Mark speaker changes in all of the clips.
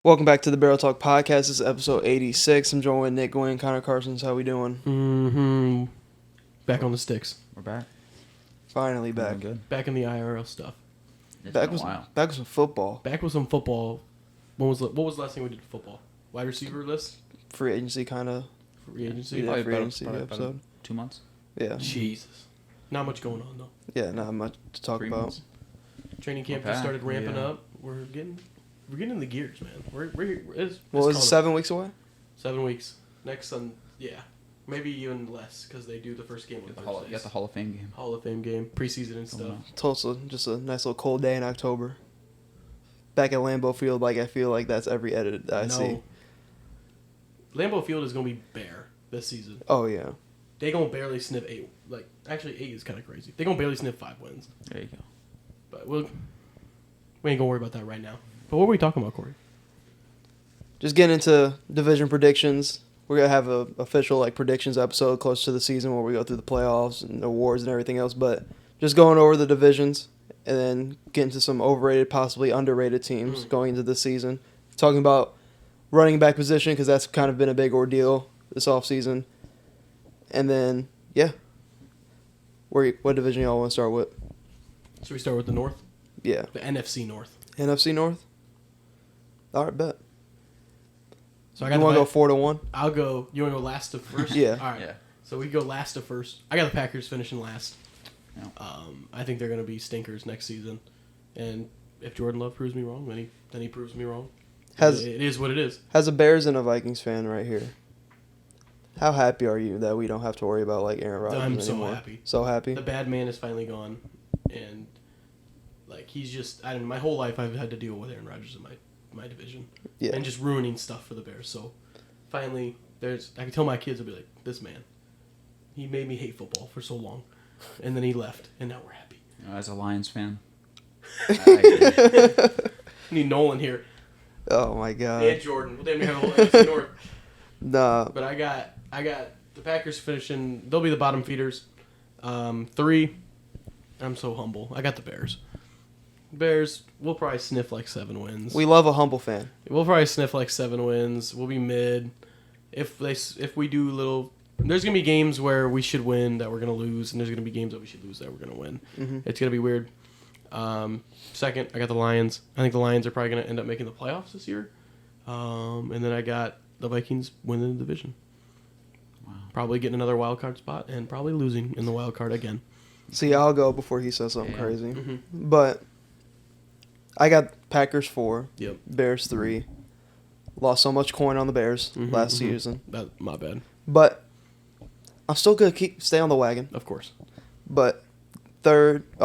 Speaker 1: Welcome back to the Barrel Talk Podcast. This is episode 86. I'm joined with Nick Gwynn, Connor Carsons. How we doing?
Speaker 2: Back on the sticks.
Speaker 3: We're back.
Speaker 1: Finally back.
Speaker 3: Doing good.
Speaker 2: Back in the IRL stuff.
Speaker 3: It's
Speaker 1: Back
Speaker 3: been
Speaker 1: with
Speaker 3: a while.
Speaker 1: back with some football.
Speaker 2: Back with some football. What was the last thing we did for football? Wide receiver list?
Speaker 1: Free agency kind of.
Speaker 2: Free agency?
Speaker 1: Yeah,
Speaker 3: Probably
Speaker 1: free
Speaker 3: about-
Speaker 1: agency
Speaker 3: probably
Speaker 1: episode.
Speaker 3: about 2 months.
Speaker 1: Yeah.
Speaker 2: Jesus. Not much going on, though.
Speaker 1: Yeah, not much to talk
Speaker 3: 3
Speaker 1: about.
Speaker 3: months.
Speaker 2: Training camp
Speaker 3: Okay.
Speaker 2: just started ramping
Speaker 3: Yeah.
Speaker 2: up. We're getting in the gears, man. It's
Speaker 1: Well,
Speaker 2: called
Speaker 1: it's 7 weeks away?
Speaker 2: 7 weeks. Next Sunday, yeah. Maybe even less, because they do the first game on
Speaker 3: You got
Speaker 2: Thursdays.
Speaker 3: the Hall of Fame game.
Speaker 2: Hall of Fame game, preseason and stuff.
Speaker 3: on.
Speaker 1: Tulsa, just a nice little cold day in October. Back at Lambeau Field, I feel like that's every edit that I see.
Speaker 2: Lambeau Field is going to be bare this season.
Speaker 1: Oh, yeah.
Speaker 2: They going to barely sniff 8. Actually, 8 is kind of crazy. They going to barely sniff 5 wins.
Speaker 3: There you go.
Speaker 2: But we ain't going to worry about that right now. But what were we talking about, Corey?
Speaker 1: Just getting into division predictions. We're going to have a official predictions episode close to the season where we go through the playoffs and awards and everything else. But just going over the divisions and then getting to some overrated, possibly underrated teams going into this season. Talking about running back position because that's kind of been a big ordeal this offseason. And then, yeah. What division y'all want to start with?
Speaker 2: Should we start with the North?
Speaker 1: Yeah.
Speaker 2: The NFC North.
Speaker 1: NFC North? All right, bet.
Speaker 2: So
Speaker 1: You want to go 4-1?
Speaker 2: I'll go. You want to go last to first?
Speaker 1: Yeah.
Speaker 2: All right.
Speaker 3: Yeah.
Speaker 2: So we go last to first. I got the Packers finishing last.
Speaker 3: Yeah.
Speaker 2: I think they're going to be stinkers next season. And if Jordan Love proves me wrong, then he proves me wrong. It is what it is.
Speaker 1: As a Bears and a Vikings fan right here, how happy are you that we don't have to worry about Aaron Rodgers
Speaker 2: I'm so
Speaker 1: anymore?
Speaker 2: happy.
Speaker 1: So happy?
Speaker 2: The bad man is finally gone, and he's just I don't know. My whole life I've had to deal with Aaron Rodgers in my division,
Speaker 1: Yeah.
Speaker 2: and just ruining stuff for the Bears. So finally, I can tell my kids, I'll be like, this man, he made me hate football for so long, and then he left, and now we're happy.
Speaker 3: As a Lions fan,
Speaker 2: I need Nolan here.
Speaker 1: Oh my God.
Speaker 2: And Jordan. We'll damn near have a whole NFC North.
Speaker 1: Nah.
Speaker 2: But I got the Packers finishing. They'll be the bottom feeders. 3. I'm so humble. I got the Bears. Bears. We'll probably sniff 7 wins.
Speaker 1: We love a humble fan.
Speaker 2: We'll probably sniff 7 wins. We'll be mid. If we do little, there's gonna be games where we should win that we're gonna lose, and there's gonna be games that we should lose that we're gonna win.
Speaker 1: Mm-hmm.
Speaker 2: It's gonna be weird. Second, I got the Lions. I think the Lions are probably gonna end up making the playoffs this year. And then I got the Vikings winning the division.
Speaker 3: wow.
Speaker 2: Probably getting another wild card spot and probably losing in the wild card again.
Speaker 1: See, I'll go before he says something
Speaker 3: Yeah.
Speaker 1: crazy.
Speaker 2: Mm-hmm.
Speaker 1: But I got Packers 4,
Speaker 2: Yep.
Speaker 1: Bears 3. Lost so much coin on the Bears last season.
Speaker 2: That my bad.
Speaker 1: But I'm still going to stay on the wagon.
Speaker 2: Of course.
Speaker 1: But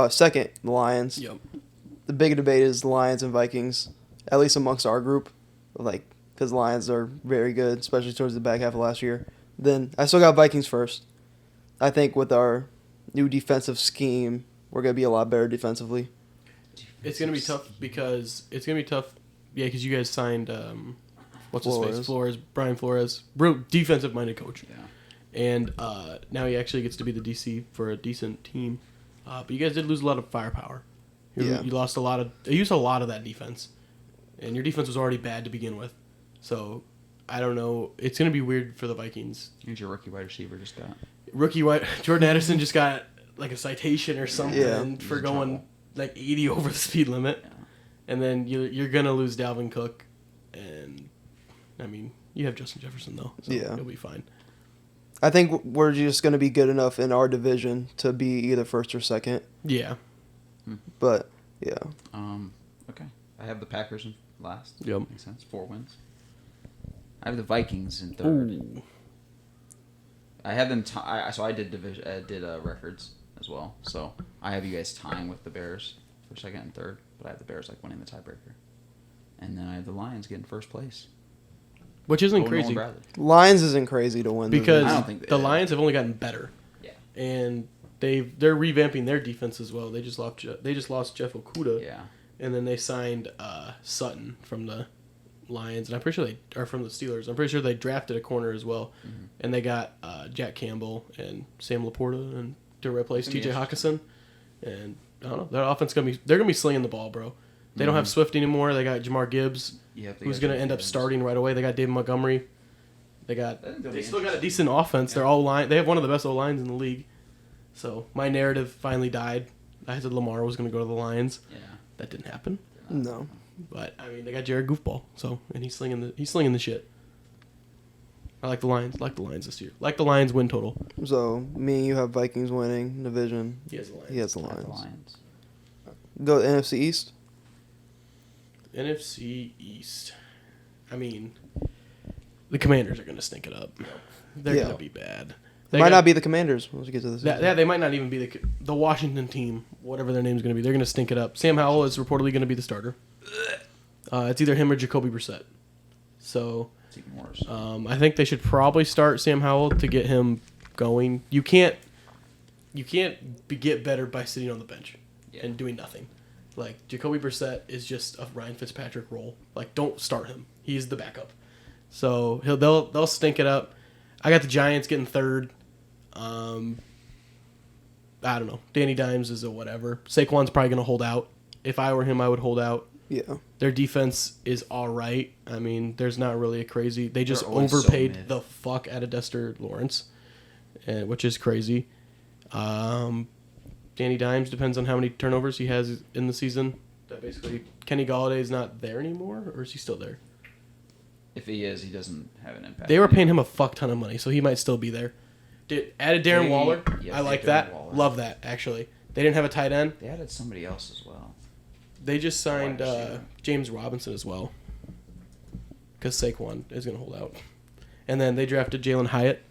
Speaker 1: second, the Lions.
Speaker 2: Yep.
Speaker 1: The big debate is the Lions and Vikings, at least amongst our group, because the Lions are very good, especially towards the back half of last year. Then I still got Vikings first. I think with our new defensive scheme, we're going to be a lot better defensively.
Speaker 2: It's gonna be tough because it's gonna be tough. Yeah, because you guys signed what's his face, Brian Flores, real defensive-minded coach.
Speaker 3: Yeah.
Speaker 2: And now he actually gets to be the DC for a decent team. But you guys did lose a lot of firepower. You lost a lot of. You used a lot of that defense, and your defense was already bad to begin with. So I don't know. It's gonna be weird for the Vikings.
Speaker 3: Here's your rookie wide receiver just got.
Speaker 2: Jordan Addison just got a citation or something for
Speaker 3: He's in
Speaker 2: going
Speaker 3: trouble.
Speaker 2: 80 over the speed limit,
Speaker 3: Yeah.
Speaker 2: and then you're gonna lose Dalvin Cook, and I mean you have Justin Jefferson though, so
Speaker 1: Yeah.
Speaker 2: you'll be fine.
Speaker 1: I think we're just going to be good enough in our division to be either first or second.
Speaker 2: Yeah.
Speaker 1: But, yeah.
Speaker 3: Okay. I have the Packers in last.
Speaker 2: Yep.
Speaker 3: Makes sense. 4 wins. I have the Vikings in third.
Speaker 2: Ooh.
Speaker 3: I have them. So I did records as well. So I have you guys tying with the Bears for second and third, but I have the Bears winning the tiebreaker, and then I have the Lions getting first place.
Speaker 2: Which isn't
Speaker 3: Go Nolan
Speaker 2: crazy
Speaker 3: Bradley.
Speaker 1: Lions isn't crazy to win.
Speaker 2: because
Speaker 3: I don't think
Speaker 2: the
Speaker 3: they-
Speaker 2: Lions have only gotten better,
Speaker 3: Yeah.
Speaker 2: and they're revamping their defense as well. They just lost Jeff Okudah,
Speaker 3: Yeah.
Speaker 2: and then they signed Sutton from the Lions, and I'm pretty sure they are from the Steelers. I'm pretty sure they drafted a corner as well, and they got Jack Campbell and Sam Laporta and to replace
Speaker 3: It's gonna
Speaker 2: T.J.
Speaker 3: be
Speaker 2: Hawkinson, and I don't know. Their offense they're gonna be slinging the ball, bro. They don't have Swift anymore. They got Jamar Gibbs, who's going to end up starting right away. They got David Montgomery. They still got a decent offense. They're all line. They have one of the best O-lines in the league. So my narrative finally died. I said Lamar was going to go to the Lions.
Speaker 3: Yeah.
Speaker 2: That didn't happen.
Speaker 1: No.
Speaker 2: But I mean, they got Jared Goofball. So and he's slinging the shit. I like the Lions. Like the Lions this year. Like the Lions win total.
Speaker 1: So me and you have Vikings winning division.
Speaker 2: He has the Lions.
Speaker 1: He has the
Speaker 3: I have
Speaker 1: Lions.
Speaker 3: the Lions.
Speaker 1: Go to NFC East.
Speaker 2: NFC East. I mean, the Commanders are going to stink it up. They're going to be bad.
Speaker 1: They might not be the Commanders once we get to this.
Speaker 2: Yeah, they might not even be the Washington team, whatever their name's going to be. They're going to stink it up. Sam Howell is reportedly going to be the starter. It's either him or Jacoby Brissett. So
Speaker 3: It's even worse.
Speaker 2: I think they should probably start Sam Howell to get him going. You can't get better by sitting on the bench and doing nothing. Like, Jacoby Brissett is just a Ryan Fitzpatrick role. Like, don't start him. He's the backup. So they'll stink it up. I got the Giants getting third. I don't know. Danny Dimes is a whatever. Saquon's probably going to hold out. If I were him, I would hold out.
Speaker 1: Yeah.
Speaker 2: Their defense is all right. I mean, there's not really a crazy. They just
Speaker 3: They're always so
Speaker 2: overpaid
Speaker 3: mid.
Speaker 2: the fuck out of Dexter Lawrence, which is crazy. Danny Dimes depends on how many turnovers he has in the season. That basically, Kenny Galladay is not there anymore, or is he still there?
Speaker 3: If he is, he doesn't have an impact.
Speaker 2: They were paying him a fuck ton of money, so he might still be there. Added Darren Waller.
Speaker 3: Yeah,
Speaker 2: I like
Speaker 3: Darren
Speaker 2: that.
Speaker 3: Waller.
Speaker 2: Love that, actually. They didn't have a tight end.
Speaker 3: They added somebody else as well.
Speaker 2: They just signed
Speaker 3: Wide receiver.
Speaker 2: James Robinson as well, because Saquon is going to hold out. And then they drafted Jalen Hyatt.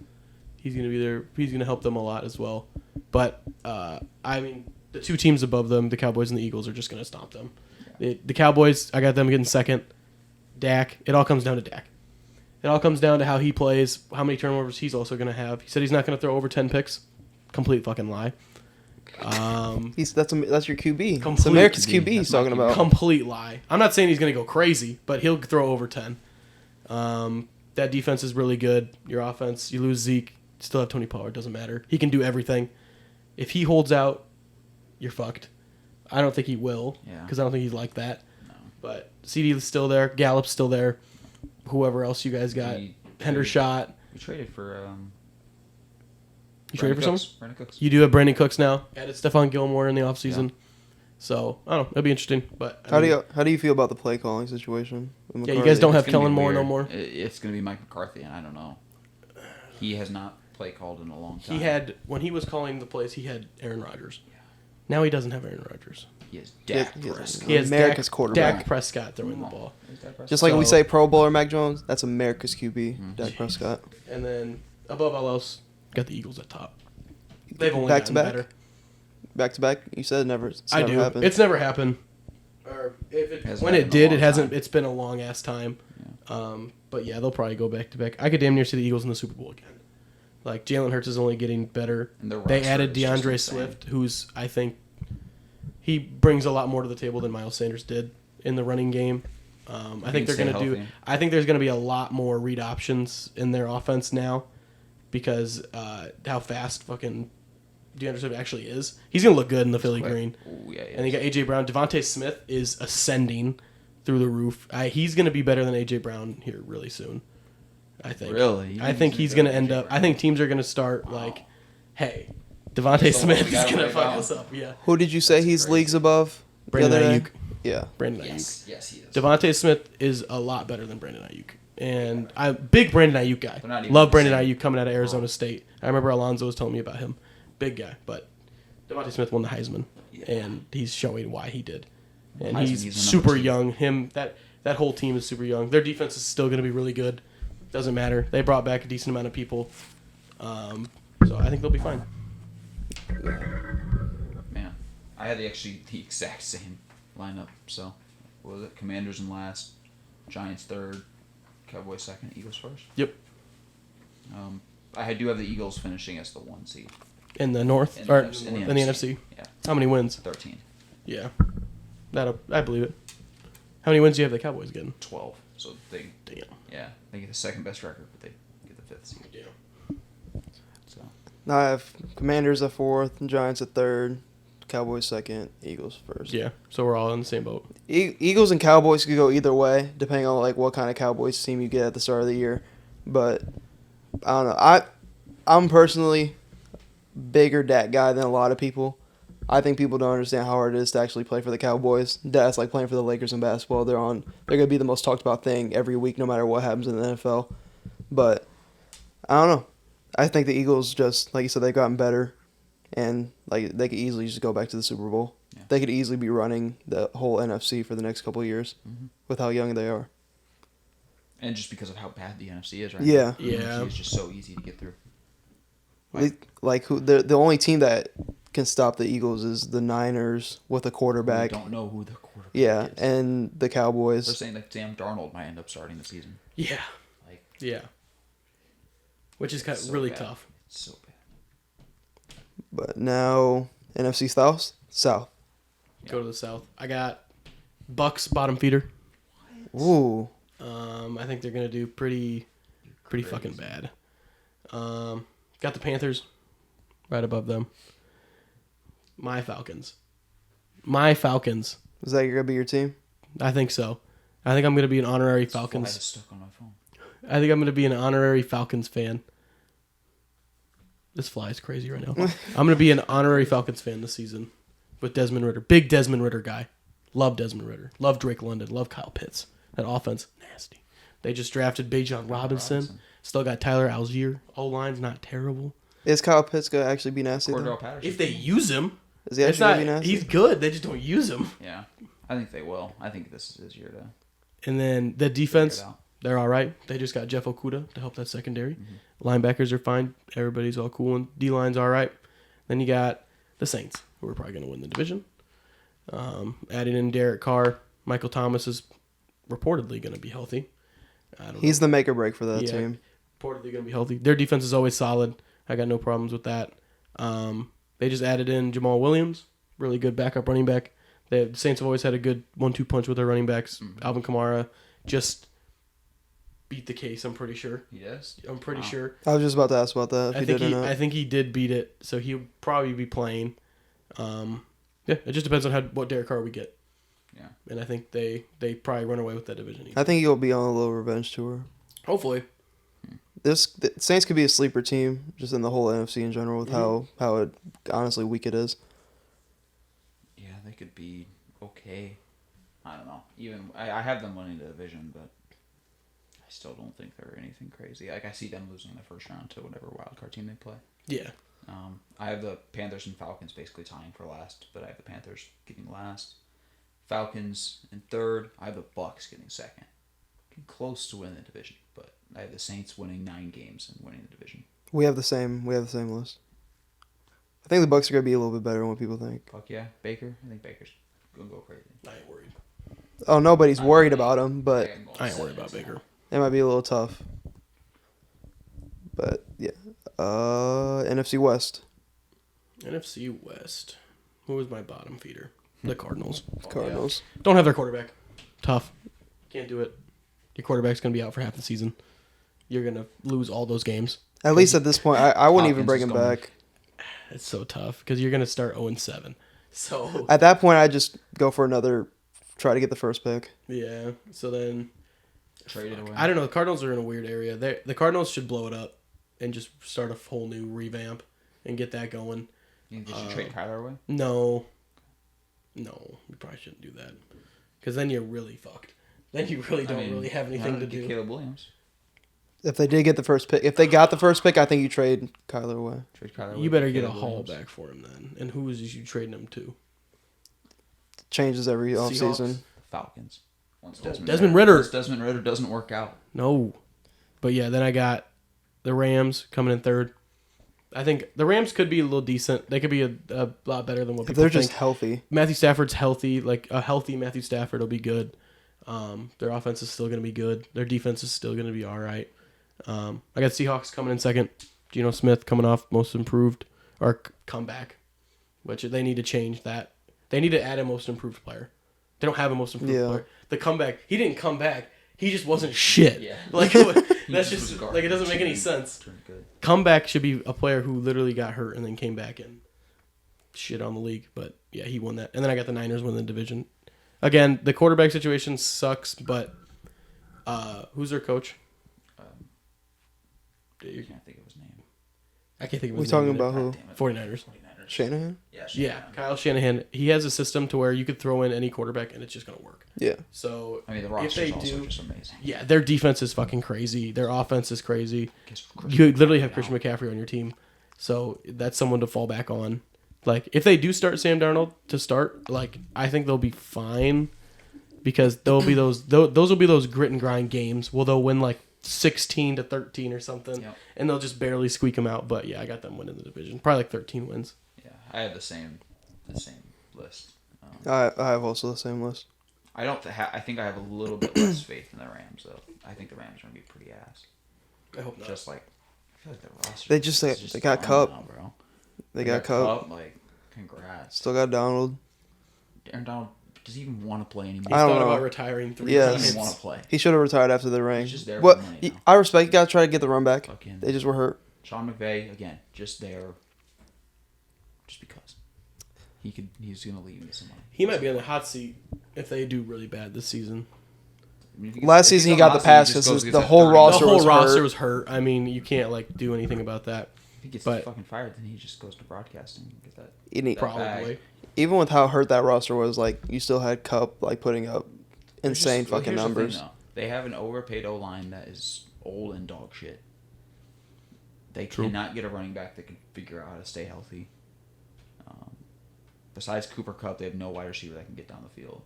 Speaker 2: He's going to be there. He's going to help them a lot as well. But, I mean, the two teams above them, the Cowboys and the Eagles, are just going to stomp them. The Cowboys, I got them getting second. Dak, it all comes down to Dak. It all comes down to how he plays, how many turnovers he's also going to have. He said he's not going to throw over 10 picks. Complete fucking lie.
Speaker 1: That's your QB. It's
Speaker 2: Complete
Speaker 1: America's
Speaker 3: QB.
Speaker 1: QB he's
Speaker 3: That's my
Speaker 1: talking
Speaker 3: QB.
Speaker 1: about.
Speaker 2: Complete lie. I'm not saying he's going to go crazy, but he'll throw over 10. That defense is really good. Your offense, you lose Zeke, still have Tony Pollard. Doesn't matter. He can do everything. If he holds out, you're fucked. I don't think he will, because I don't think he's like that.
Speaker 3: No.
Speaker 2: But CD is still there. Gallup's still there. Whoever else you guys got. Hendershot.
Speaker 3: We traded for.
Speaker 2: You traded for someone?
Speaker 3: Brandon Cooks.
Speaker 2: You do have Brandon Cooks now. Added Stephon Gilmore in the offseason. So, I don't know. It'll be interesting. But
Speaker 1: How do you feel about the play calling situation? with
Speaker 2: Yeah, you
Speaker 1: McCarthy?
Speaker 2: guys don't have
Speaker 3: It's gonna be
Speaker 2: Kellen Moore no
Speaker 3: weird.
Speaker 2: more.
Speaker 3: It's going to be Mike McCarthy, and I don't know. He has not play called in a long time.
Speaker 2: When he was calling the plays, he had Aaron Rodgers. Now he doesn't have Aaron Rodgers.
Speaker 3: He has Dak
Speaker 1: He has-
Speaker 3: Prescott.
Speaker 2: He has
Speaker 1: America's quarterback.
Speaker 2: Dak Prescott throwing the ball.
Speaker 3: Is Dak Prescott?
Speaker 1: Just like we
Speaker 2: So-
Speaker 1: say Pro Bowler Mac Jones, that's America's QB, Dak Prescott.
Speaker 2: And then, above all else, got the Eagles at top. They've only
Speaker 1: Back to
Speaker 2: gotten
Speaker 1: back?
Speaker 2: better.
Speaker 1: Back to back? You said it's
Speaker 2: I
Speaker 1: never
Speaker 2: do.
Speaker 1: happened.
Speaker 2: It's never happened. Or if it,
Speaker 3: Hasn't
Speaker 2: when
Speaker 3: happened
Speaker 2: it did,
Speaker 3: in a
Speaker 2: it
Speaker 3: long
Speaker 2: hasn't.
Speaker 3: time.
Speaker 2: It's been a long ass time. But yeah, they'll probably go back to back. I could damn near see the Eagles in the Super Bowl again. Like Jalen Hurts is only getting better.
Speaker 3: And their
Speaker 2: They
Speaker 3: roster
Speaker 2: added
Speaker 3: is just
Speaker 2: DeAndre
Speaker 3: insane.
Speaker 2: Swift, who's I think he brings a lot more to the table than Miles Sanders did in the running game. I think they're
Speaker 3: stay
Speaker 2: going to do.
Speaker 3: healthy.
Speaker 2: I think there's going to be a lot more read options in their offense now because how fast fucking DeAndre Swift actually is. He's going to look good in the Philly
Speaker 3: Quick.
Speaker 2: green.
Speaker 3: Ooh, yeah,
Speaker 2: And you got AJ Brown. Devontae Smith is ascending through the roof. He's going to be better than AJ Brown here really soon. I think.
Speaker 3: Really? You
Speaker 2: I
Speaker 3: think
Speaker 2: think
Speaker 3: he's
Speaker 2: he's
Speaker 3: gonna
Speaker 2: going to
Speaker 3: be
Speaker 2: end
Speaker 3: better
Speaker 2: up.
Speaker 3: than
Speaker 2: I think teams are going to start like, hey, Devontae
Speaker 3: He's the one
Speaker 2: Smith
Speaker 3: we
Speaker 2: is
Speaker 3: gotta
Speaker 2: going to
Speaker 3: worry
Speaker 2: fuck
Speaker 3: about.
Speaker 2: us up. Yeah.
Speaker 1: Who did you say
Speaker 3: That's
Speaker 1: he's
Speaker 3: crazy.
Speaker 1: leagues above? the
Speaker 2: Brandon
Speaker 1: other day?
Speaker 2: Ayuk.
Speaker 1: Yeah.
Speaker 2: Brandon
Speaker 3: Yes,
Speaker 2: Ayuk.
Speaker 3: yes, he is.
Speaker 2: Devontae Smith is a lot better than Brandon Ayuk. And I'm big Brandon Ayuk guy.
Speaker 3: They're not even
Speaker 2: Love
Speaker 3: the
Speaker 2: Brandon
Speaker 3: same
Speaker 2: Ayuk coming out of Arizona State. I remember Alonzo was telling me about him. Big guy. But Devontae Smith won the Heisman.
Speaker 3: Yeah.
Speaker 2: And he's showing why he did. And
Speaker 3: Heisman,
Speaker 2: he's
Speaker 3: he's the number
Speaker 2: super
Speaker 3: 2.
Speaker 2: young. That whole team is super young. Their defense is still going to be really good. Doesn't matter. They brought back a decent amount of people. So I think they'll be fine.
Speaker 3: Man, I had the exact same lineup. So, what was it? Commanders in last, Giants third, Cowboys second, Eagles first.
Speaker 2: Yep.
Speaker 3: I do have the Eagles finishing as the 1 seed.
Speaker 2: In the North?
Speaker 3: In the
Speaker 2: or
Speaker 3: NFC.
Speaker 2: in the NFC?
Speaker 3: Yeah,
Speaker 2: How many wins?
Speaker 3: 13,
Speaker 2: Yeah. I believe it. How many wins do you have the Cowboys getting?
Speaker 3: 12. So they get the second best record, but they get the 5th seed.
Speaker 2: Yeah.
Speaker 3: So
Speaker 1: Now I have Commanders at 4th, and Giants at 3rd, Cowboys second, Eagles first.
Speaker 2: Yeah, so we're all in the same boat.
Speaker 1: Eagles and Cowboys could go either way, depending on like what kind of Cowboys team you get at the start of the year. But I don't know. I'm personally bigger Dak guy than a lot of people. I think people don't understand how hard it is to actually play for the Cowboys. That's like playing for the Lakers in basketball. They're gonna be the most talked about thing every week, no matter what happens in the NFL. But I don't know. I think the Eagles just, like you said, they've gotten better, and like they could easily just go back to the Super Bowl.
Speaker 3: Yeah.
Speaker 1: They could easily be running the whole NFC for the next couple of years with how young they are.
Speaker 3: And just because of how bad the NFC is right
Speaker 1: Yeah.
Speaker 3: now.
Speaker 2: Yeah.
Speaker 3: The NFC is just so easy to get through.
Speaker 1: Like who the only team that can stop the Eagles is the Niners with a quarterback.
Speaker 3: We don't know who the quarterback
Speaker 1: Yeah,
Speaker 3: is.
Speaker 1: and the Cowboys.
Speaker 3: They're saying that Sam Darnold might end up starting the season.
Speaker 2: Yeah.
Speaker 3: Like,
Speaker 2: Yeah. Which is kind of
Speaker 3: so
Speaker 2: really
Speaker 3: bad.
Speaker 2: tough.
Speaker 3: So bad.
Speaker 1: But now NFC South.
Speaker 2: Go to the South. I got Bucks bottom feeder.
Speaker 1: Ooh,
Speaker 2: I think they're gonna do pretty fucking bad. Got the Panthers right above them. My Falcons.
Speaker 1: is that gonna be your team?
Speaker 2: I think so. I think I'm gonna be an honorary
Speaker 3: Fly
Speaker 2: Falcons.
Speaker 3: is stuck on my phone.
Speaker 2: I think I'm gonna be an honorary Falcons fan. This fly is crazy right now. I'm gonna be an honorary Falcons fan this season with Desmond Ritter. Big Desmond Ritter guy. Love Desmond Ritter. Love Drake London. Love Kyle Pitts. That offense, nasty. They just drafted Bijan Robinson. Still got Tyler Algier. O-line's not terrible.
Speaker 1: Is Kyle Pitts gonna actually be nasty?
Speaker 3: Cordell
Speaker 1: Though?
Speaker 3: Patterson.
Speaker 2: If they use him,
Speaker 1: Is he
Speaker 2: it's
Speaker 1: actually
Speaker 2: not,
Speaker 1: gonna be nasty?
Speaker 2: he's good. They just don't use him.
Speaker 3: Yeah. I think they will. I think this is his year to
Speaker 2: And then the
Speaker 3: figure
Speaker 2: defense,
Speaker 3: it out.
Speaker 2: they're all right. They just got Jeff Okuda to help that secondary. Linebackers are fine. Everybody's all cool. And D-line's all right. Then you got the Saints, who are probably going to win the division. Adding in Derek Carr. Michael Thomas is reportedly going to be healthy. I don't
Speaker 1: He's
Speaker 2: know.
Speaker 1: the make or break for that
Speaker 2: Yeah.
Speaker 1: team.
Speaker 2: Reportedly going to be healthy. Their defense is always solid. I got no problems with that. They just added in Jamal Williams, really good backup running back. The Saints have always had a good 1-2 punch with their running backs. Alvin Kamara just beat the case, I'm pretty sure.
Speaker 3: He does.
Speaker 2: I'm pretty
Speaker 3: Wow.
Speaker 2: sure.
Speaker 1: I was just about to ask about that. If he did or not.
Speaker 2: I think he did beat it, so he'll probably be playing. Yeah, it just depends on what Derek Carr we get.
Speaker 3: Yeah.
Speaker 2: And I think they probably run away with that division.
Speaker 1: I think he'll be on a little revenge tour.
Speaker 2: Hopefully.
Speaker 1: The Saints could be a sleeper team just in the whole NFC in general with how it honestly weak it is.
Speaker 3: Yeah, they could be okay. I don't know. Even I have them winning the division, but I still don't think they're anything crazy. Like I see them losing in the first round to whatever wild card team they play.
Speaker 2: Yeah.
Speaker 3: I have the Panthers and Falcons basically tying for last, but I have the Panthers getting last. Falcons in third. I have the Bucks getting second. Getting close to winning the division, but I have the Saints winning 9 games and winning the division.
Speaker 1: We have the same list. I think the Bucks are gonna be a little bit better than what people think.
Speaker 3: Fuck yeah, Baker. I think Baker's gonna go crazy.
Speaker 2: I ain't worried.
Speaker 1: Oh, nobody's worried about him, but
Speaker 2: I ain't worried about Baker.
Speaker 1: it might be a little tough. But yeah, NFC West.
Speaker 2: NFC West. Who was my bottom feeder? The Cardinals.
Speaker 1: Cardinals.
Speaker 2: Don't have their quarterback. Tough. Can't do it. Your quarterback's going to be out for half the season. You're going to lose all those games.
Speaker 1: At least at this point, I wouldn't even
Speaker 3: Hopkins
Speaker 1: bring
Speaker 3: is
Speaker 1: him
Speaker 3: going.
Speaker 1: back.
Speaker 2: It's so tough because you're going to start 0-7. So,
Speaker 1: At that point, I'd just go for try to get the first pick.
Speaker 2: yeah. So then,
Speaker 3: Trade it away.
Speaker 2: I don't know. The Cardinals are in a weird area. The Cardinals should blow it up and just start a whole new revamp and get that going.
Speaker 3: You think they should trade Kyler away?
Speaker 2: No, we probably shouldn't do that because then you're really fucked. Then you really don't really have anything to do.
Speaker 3: Caleb Williams.
Speaker 1: If they did get the first pick, if they got the first pick, I think you trade Kyler away.
Speaker 3: Trade Kyler away.
Speaker 2: You better
Speaker 3: for
Speaker 2: get a
Speaker 3: Caleb
Speaker 2: haul
Speaker 3: Williams.
Speaker 2: back for him then. And who is you trading him to?
Speaker 1: Changes every
Speaker 2: Seahawks.
Speaker 1: offseason.
Speaker 3: Falcons. Once
Speaker 2: Desmond Ritter.
Speaker 3: Once Desmond Ritter doesn't work out.
Speaker 2: No. But yeah, then I got the Rams coming in third. I think the Rams could be a little decent. They could be a lot better than what
Speaker 1: If
Speaker 2: people
Speaker 1: they're
Speaker 2: think.
Speaker 1: just healthy.
Speaker 2: Matthew Stafford's healthy. Like a healthy Matthew Stafford will be good. Their offense is still going to be good. Their defense is still going to be all right. I got Seahawks coming in second. Geno Smith coming off most improved or comeback, which they need to change that. They need to add a most improved player. They don't have a most improved player. The comeback, he didn't come back. He just wasn't shit.
Speaker 3: Yeah.
Speaker 2: Like that's
Speaker 3: just
Speaker 2: just
Speaker 3: was
Speaker 2: like it doesn't make any
Speaker 3: garbage.
Speaker 2: sense.
Speaker 3: Turned good.
Speaker 2: Comeback should be a player who literally got hurt and then came back in. shit on the league. But yeah, he won that. And then I got the Niners win the division. Again, the quarterback situation sucks, but who's their coach?
Speaker 3: I can't think of his name.
Speaker 2: I can't think of
Speaker 1: We
Speaker 2: his name.
Speaker 1: talking about who?
Speaker 2: 49ers.
Speaker 1: Shanahan?
Speaker 2: Yeah, Kyle Shanahan. He has a system to where you could throw in any quarterback and it's just going to work.
Speaker 1: Yeah.
Speaker 2: So
Speaker 3: I mean, the roster is also just amazing.
Speaker 2: Yeah, their defense is fucking crazy. Their offense is crazy. You literally have Christian McCaffrey on your team. So that's someone to fall back on. Like, if they do start Sam Darnold to start, like, I think they'll be fine because they'll be those will be those grit and grind games. Well, they'll win like 16-13 or something, and they'll just barely squeak them out. But yeah, I got them winning the division. Probably like 13 wins.
Speaker 3: Yeah, I have the same list.
Speaker 1: I have also the same list.
Speaker 3: I don't. I think I have a little bit less faith in the Rams though. I think the Rams are gonna be pretty ass.
Speaker 2: I hope not.
Speaker 3: Just like I feel like the roster.
Speaker 1: They got Cup.
Speaker 3: Now, bro.
Speaker 1: They got Cup.
Speaker 3: Like, congrats.
Speaker 1: Still got Donald.
Speaker 3: Aaron Donald, does he even want to play anymore?
Speaker 2: He's
Speaker 1: I don't
Speaker 2: thought
Speaker 1: know.
Speaker 2: about retiring 3
Speaker 1: Yes.
Speaker 3: He
Speaker 2: times.
Speaker 3: doesn't want to play.
Speaker 1: He should have retired after the ring.
Speaker 3: He's just there
Speaker 1: But
Speaker 3: for money now.
Speaker 1: I respect. You gotta try to get the run back.
Speaker 3: Fucking
Speaker 1: They just were hurt.
Speaker 3: Sean McVay again, just there, just because he's gonna leave me some money.
Speaker 2: He might be on the hot seat if they do really bad this season.
Speaker 3: I mean, if he
Speaker 1: Last
Speaker 3: if
Speaker 1: season
Speaker 3: he's
Speaker 1: he
Speaker 3: on
Speaker 1: got the
Speaker 3: hot seat, he
Speaker 1: pass
Speaker 3: just
Speaker 1: because
Speaker 3: goes and
Speaker 1: the
Speaker 3: gets
Speaker 1: whole
Speaker 3: that
Speaker 1: roster
Speaker 2: The whole
Speaker 1: was
Speaker 2: roster
Speaker 1: hurt.
Speaker 2: was hurt. I mean, you can't like do anything about that.
Speaker 3: If he gets
Speaker 2: but-
Speaker 3: fucking fired, then he just goes to broadcasting and get that.
Speaker 2: Probably.
Speaker 1: Even with how hurt that roster was, like you still had Cup like putting up insane
Speaker 3: Here's the
Speaker 1: fucking
Speaker 3: thing,
Speaker 1: numbers.
Speaker 3: though. They have an overpaid O line that is old and dog shit. They
Speaker 2: True.
Speaker 3: cannot get a running back that can figure out how to stay healthy. Besides Cooper Kupp, they have no wide receiver that can get down the field.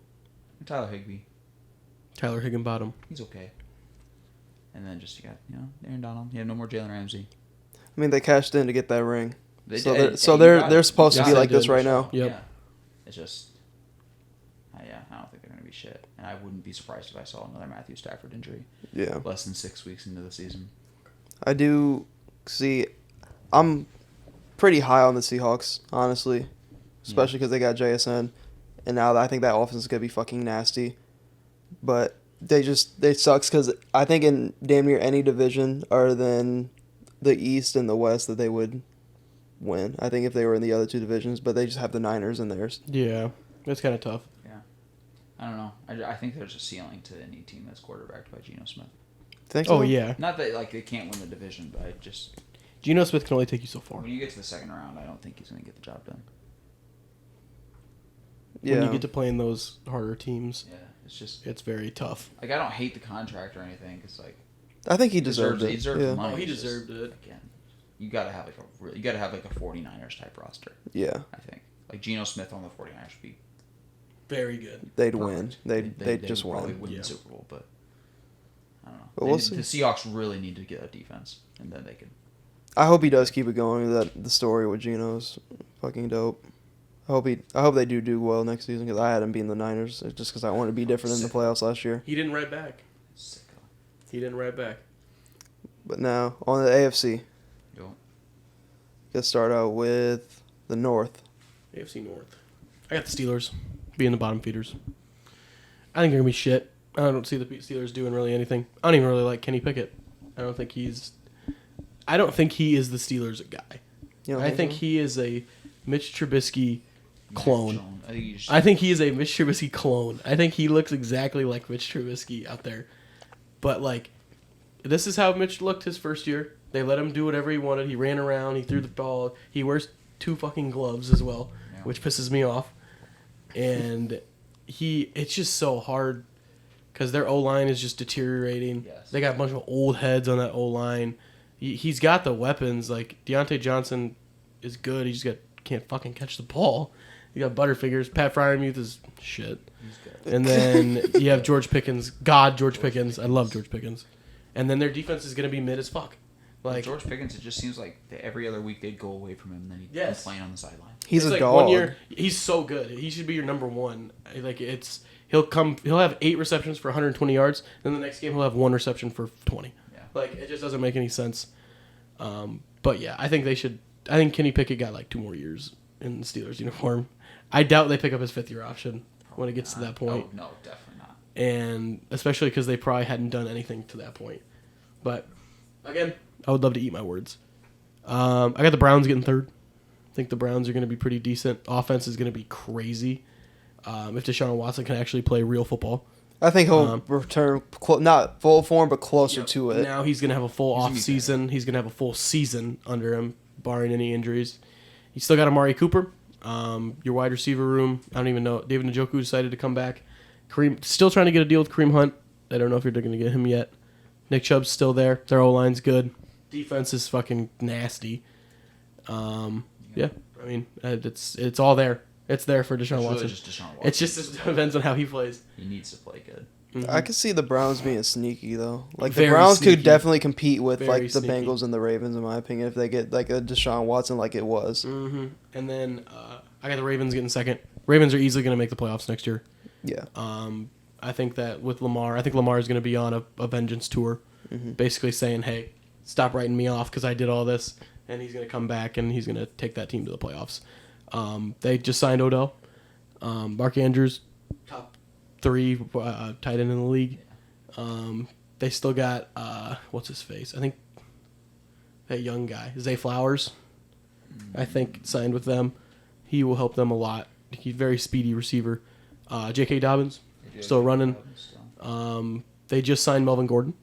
Speaker 3: And Tyler Higbee,
Speaker 2: Tyler Higginbottom.
Speaker 3: he's okay. And then just you got Aaron Donald. You have no more Jalen Ramsey.
Speaker 1: I mean, they cashed in to get that ring.
Speaker 3: They
Speaker 1: So
Speaker 3: did-
Speaker 1: they're
Speaker 3: and
Speaker 1: so
Speaker 3: you
Speaker 1: they're
Speaker 3: got
Speaker 1: they're
Speaker 3: it.
Speaker 1: supposed
Speaker 3: You
Speaker 1: to be
Speaker 3: got
Speaker 1: like
Speaker 3: it.
Speaker 1: this right now.
Speaker 2: Yep.
Speaker 3: Yeah. It's just, I don't think they're going to be shit. And I wouldn't be surprised if I saw another Matthew Stafford injury
Speaker 1: Yeah.
Speaker 3: less than 6 weeks into the season.
Speaker 1: I do see. I'm pretty high on the Seahawks, honestly, especially because they got JSN, and now I think that offense is gonna be fucking nasty. But they sucks because I think in damn near any division other than the East and the West that they would win. I think if they were in the other two divisions, but they just have the Niners in theirs.
Speaker 2: Yeah, that's kind of tough.
Speaker 3: Yeah. I don't know. I think there's a ceiling to any team that's quarterbacked by Geno Smith.
Speaker 1: Think so?
Speaker 2: Oh yeah,
Speaker 3: Not that like they can't win the division, but I just
Speaker 2: Geno Smith can only take you so far.
Speaker 3: when you get to the second round, I don't think he's going to get the job done.
Speaker 1: Yeah.
Speaker 2: When you get to playing those harder teams,
Speaker 3: Yeah, it's just
Speaker 2: it's very tough.
Speaker 3: like I don't hate the contract or anything. It's like
Speaker 1: I think he deserved it.
Speaker 3: He deserved
Speaker 1: yeah.
Speaker 3: the money.
Speaker 2: Oh, he
Speaker 3: It's just,
Speaker 2: deserved it.
Speaker 3: Again, you got to have like a 49ers type roster.
Speaker 1: Yeah.
Speaker 3: I think like Geno Smith on the 49ers would be
Speaker 2: Very good.
Speaker 1: They'd
Speaker 3: perfect.
Speaker 1: win. They'd just
Speaker 3: would probably
Speaker 1: win.
Speaker 3: win
Speaker 2: Yeah.
Speaker 3: the Super Bowl, but I don't know.
Speaker 1: But we'll see.
Speaker 3: The Seahawks really need to get a defense, and then they can.
Speaker 1: I hope he does keep it going. That the story with Geno's fucking dope. I hope they do well next season because I had him beating the Niners just because I wanted to be different in the playoffs last year.
Speaker 2: He didn't write back.
Speaker 3: Sicko.
Speaker 2: He didn't write back.
Speaker 1: But now on the AFC,
Speaker 3: Yo.
Speaker 1: let's start out with the North.
Speaker 2: AFC North. I got the Steelers being the bottom feeders. I think they're gonna be shit. I don't see the Steelers doing really anything. I don't even really like Kenny Pickett. I don't think he is the Steelers guy.
Speaker 1: You don't
Speaker 2: I think
Speaker 1: so?
Speaker 2: he is a Mitch Trubisky clone.
Speaker 3: Jones. I think you just,
Speaker 2: I think he is a Mitch Trubisky clone. I think he looks exactly like Mitch Trubisky out there. But, like, this is how Mitch looked his first year. They let him do whatever he wanted. He ran around. He threw the ball. He wears 2 fucking gloves as well,
Speaker 3: Yeah.
Speaker 2: which pisses me off. And it's just so hard because their O-line is just deteriorating.
Speaker 3: Yes.
Speaker 2: They got a bunch of old heads on that O-line. He's got the weapons. Like, Deontay Johnson is good. He just can't fucking catch the ball. You got Butterfingers. Pat Fryermuth is shit.
Speaker 3: he's good.
Speaker 2: And then you have George Pickens. George Pickens. I love George Pickens. And then their defense is going to be mid as fuck. Like,
Speaker 3: George Pickens, it just seems like every other week they'd go away from him, and then he'd
Speaker 2: Yes.
Speaker 3: complain on the sideline.
Speaker 1: He's
Speaker 2: it's
Speaker 1: a
Speaker 2: like
Speaker 1: dog.
Speaker 2: 1 year, he's so good. He should be your number one. Like, he'll have 8 receptions for 120 yards. Then the next game he'll have 1 reception for 20.
Speaker 3: Yeah.
Speaker 2: Like, it just doesn't make any sense. But yeah, I think they should. I think Kenny Pickett got like 2 more years in the Steelers uniform. I doubt they pick up his 5th-year option when it gets to that point.
Speaker 3: Oh, no, definitely not.
Speaker 2: And especially because they probably hadn't done anything to that point. But again, I would love to eat my words. I got the Browns getting 3rd. think the Browns are going to be pretty decent. Offense is going to be crazy. If Deshaun Watson can actually play real football.
Speaker 1: I think he'll return, not full form, but closer to it.
Speaker 2: Now he's going to have a full off season. He's going to have a full season under him, barring any injuries. He's still got Amari Cooper. Your wide receiver room, I don't even know. David Njoku decided to come back. Kareem still trying to get a deal with Kareem Hunt. I don't know if you're going to get him yet. Nick Chubb's still there. Their O-line's good. Defense is fucking nasty. Yeah, I mean, it's all there. It's there for Deshaun Watson.
Speaker 3: Really just Deshaun Watson.
Speaker 2: It just depends on how he plays.
Speaker 3: He needs to play good.
Speaker 2: Mm-hmm.
Speaker 1: I could see the Browns being sneaky though. Like
Speaker 2: Very
Speaker 1: the Browns
Speaker 2: sneaky.
Speaker 1: could definitely compete with
Speaker 2: Very
Speaker 1: like the
Speaker 2: sneaky.
Speaker 1: Bengals and the Ravens, in my opinion, if they get like a Deshaun Watson like it was.
Speaker 2: Mm-hmm. And then I got the Ravens getting second. Ravens are easily going to make the playoffs next year.
Speaker 1: Yeah.
Speaker 2: I think that with Lamar, I think Lamar is going to be on a vengeance tour, basically saying, "Hey, stop writing me off because I did all this," and he's going to come back and he's going to take that team to the playoffs. They just signed Odell, Mark Andrews, top 3 tight end in the league. They still got what's his face? I think that young guy, Zay Flowers. I think signed with them. He will help them a lot. He's a very speedy receiver. J.K. Dobbins still running. They just signed Melvin Gordon,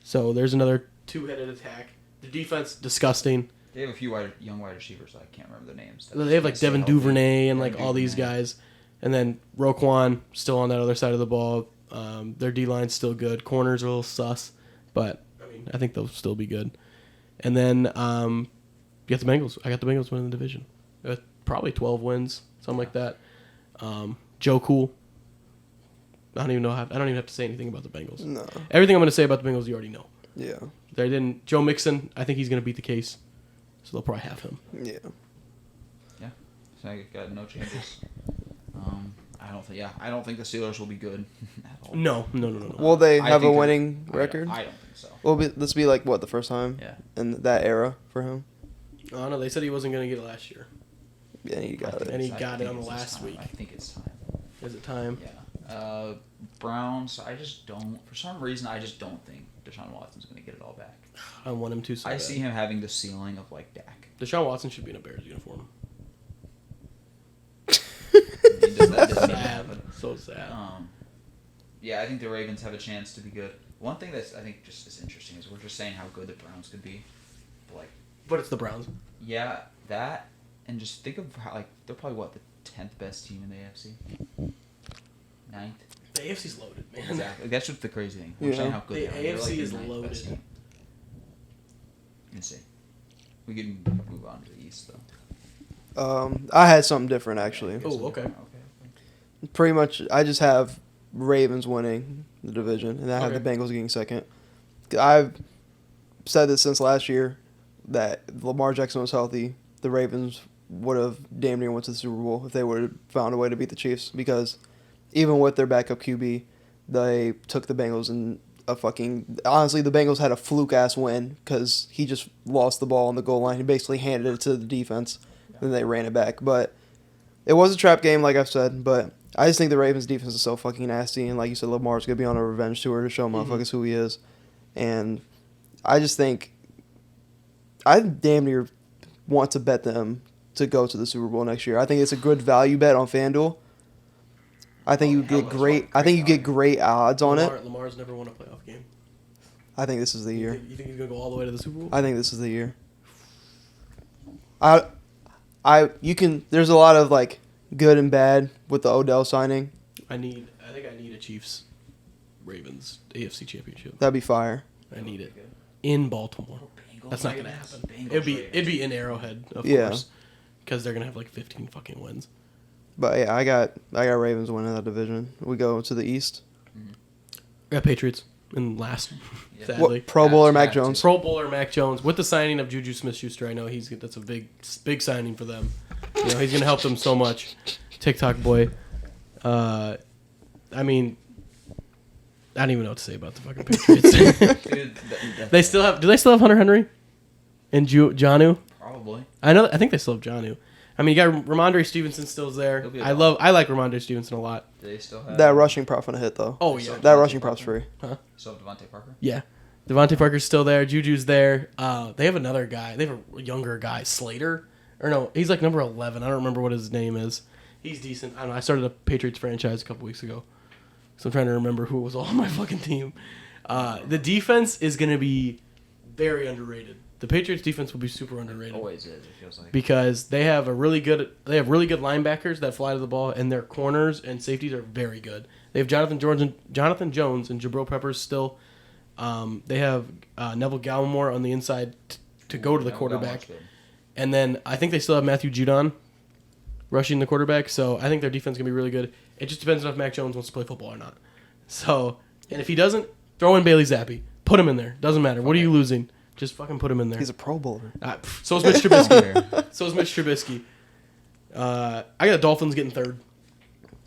Speaker 2: so there's another 2-headed attack. The defense disgusting.
Speaker 3: They have a few young wide receivers. I can't remember their names.
Speaker 2: They have like Devin Duvernay and like all these guys, and then Roquan still on that other side of the ball. Their D line's still good. Corners are a little sus, but I mean I think they'll still be good. And then you got the Bengals. I got the Bengals winning the division. Probably 12 wins, something like that. Joe Cool. I don't even have to say anything about the Bengals.
Speaker 1: No.
Speaker 2: Everything I'm going to say about the Bengals, you already know.
Speaker 1: Yeah.
Speaker 2: They didn't. Joe Mixon. I think he's going to beat the case, so they'll probably have him.
Speaker 1: Yeah.
Speaker 3: Yeah. So I got no changes. I don't think the Steelers will be good at all.
Speaker 2: No.
Speaker 1: Will they
Speaker 3: I
Speaker 1: have a
Speaker 3: think
Speaker 1: winning record?
Speaker 3: I don't think so.
Speaker 1: Will this be like what, the first time?
Speaker 3: Yeah.
Speaker 1: In that era for him?
Speaker 2: Oh no, they said he wasn't going to get it last year.
Speaker 1: Yeah, he got it.
Speaker 2: And he
Speaker 3: I
Speaker 2: got it
Speaker 3: think
Speaker 2: on the
Speaker 3: it's
Speaker 2: last
Speaker 3: time.
Speaker 2: week.
Speaker 3: I think it's time.
Speaker 2: Is it time?
Speaker 3: Yeah. Browns, I just don't. For some reason, I just don't think Deshaun Watson's going to get it all back.
Speaker 2: I want him to. So
Speaker 3: I
Speaker 2: bad.
Speaker 3: see him having the ceiling of like Dak.
Speaker 2: Deshaun Watson should be in a Bears uniform.
Speaker 3: That doesn't even
Speaker 2: Sad.
Speaker 3: happen.
Speaker 2: So sad.
Speaker 3: Yeah, I think the Ravens have a chance to be good. One thing that's I think just is interesting is we're just saying how good the Browns could be. But like,
Speaker 2: But it's the Browns.
Speaker 3: yeah, that and just think of how like they're probably what the 10th best team in the AFC, 9th.
Speaker 2: The AFC's loaded, man.
Speaker 3: Exactly. That's just the crazy thing. We're
Speaker 1: Yeah.
Speaker 3: saying how good
Speaker 2: The
Speaker 3: they are. They're,
Speaker 2: AFC
Speaker 3: like,
Speaker 2: is
Speaker 3: the 9th
Speaker 2: loaded.
Speaker 3: best team. Insane. We can move on to the East though.
Speaker 1: I had something different actually.
Speaker 2: Oh, okay.
Speaker 1: Pretty much, I just have Ravens winning the division, and I have
Speaker 2: Okay.
Speaker 1: the Bengals getting second. I've said this since last year that if Lamar Jackson was healthy, the Ravens would have damn near went to the Super Bowl if they would have found a way to beat the Chiefs, because even with their backup QB, they took the Bengals in a fucking... Honestly, the Bengals had a fluke-ass win because he just lost the ball on the goal line. He basically handed it to the defense, and they ran it back. But it was a trap game, like I've said, but I just think the Ravens' defense is so fucking nasty, and like you said, Lamar's going to be on a revenge tour to show motherfuckers who he is. And I just think I damn near want to bet them to go to the Super Bowl next year. I think it's a good value bet on FanDuel. I think you get great. I think you get great odds on it.
Speaker 2: Lamar's never won a playoff game.
Speaker 1: I think this is the year.
Speaker 2: You think he's gonna go all the way to the Super Bowl?
Speaker 1: I think this is the year. You can. There's a lot of like good and bad with the Odell signing.
Speaker 2: I think I need a Chiefs Ravens AFC championship.
Speaker 1: That'd be fire.
Speaker 2: I need it in Baltimore. That's not gonna happen. It'd be in Arrowhead, of course, because they're gonna have like 15 fucking wins.
Speaker 1: But yeah, I got Ravens winning that division. We go to the East.
Speaker 2: I got Patriots in last.
Speaker 3: Yeah.
Speaker 2: Sadly,
Speaker 1: What, Pro Bowler Mac
Speaker 3: Yeah,
Speaker 1: Jones.
Speaker 2: Pro Bowler Mac Jones with the signing of Juju Smith-Schuster. I know that's a big signing for them. You know, he's gonna help them so much. TikTok boy. I mean, I don't even know what to say about the fucking Patriots.
Speaker 3: Dude,
Speaker 2: Do they still have Hunter Henry and Jonnu?
Speaker 3: probably.
Speaker 2: I think they still have Jonnu. I mean, you got Ramondre Stevenson still there.
Speaker 3: He'll be a
Speaker 2: I
Speaker 3: dog.
Speaker 2: like Ramondre Stevenson a lot.
Speaker 3: Do they still have
Speaker 1: That rushing prop on a hit though.
Speaker 2: Oh yeah,
Speaker 1: That rushing prop's free.
Speaker 3: Still have Devontae Parker?
Speaker 2: yeah. Devontae Parker's still there. Juju's there. They have another guy. They have a younger guy, Slater. Or no, he's like number 11. I don't remember what his name is. He's decent. I don't know. I started a Patriots franchise a couple weeks ago. So I'm trying to remember who was all on my fucking team. The defense is going to be very underrated. The Patriots defense will be super underrated.
Speaker 3: Always is, it feels like.
Speaker 2: Because they have really good linebackers that fly to the ball, and their corners and safeties are very good. They have Jonathan Jones and Jabril Peppers still. They have Neville Gallimore on the inside to go to the quarterback. And then I think they still have Matthew Judon rushing the quarterback. So I think their defense is going to be really good. It just depends on if Mac Jones wants to play football or not. So, and if he doesn't, throw in Bailey Zappi. Put him in there. Doesn't matter. What are you losing? Just fucking put him in there.
Speaker 1: He's a Pro Bowler.
Speaker 2: So is Mitch Trubisky. I got the Dolphins getting third.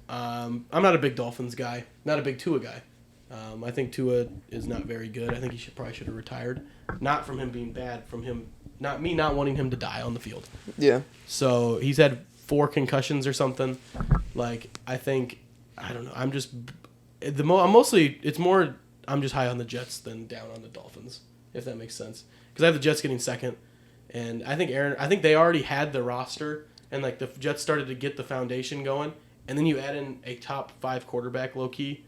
Speaker 2: I'm not a big Dolphins guy. Not a big Tua guy. I think Tua is not very good. I think he probably should have retired. Not from him being bad, from him not wanting him to die on the field.
Speaker 1: Yeah.
Speaker 2: So he's had 4 concussions or something. Like I don't know. I'm just I'm just high on the Jets than down on the Dolphins, if that makes sense. Because I have the Jets getting second, and I think they already had the roster, and like the Jets started to get the foundation going, and then you add in a top 5 quarterback low key.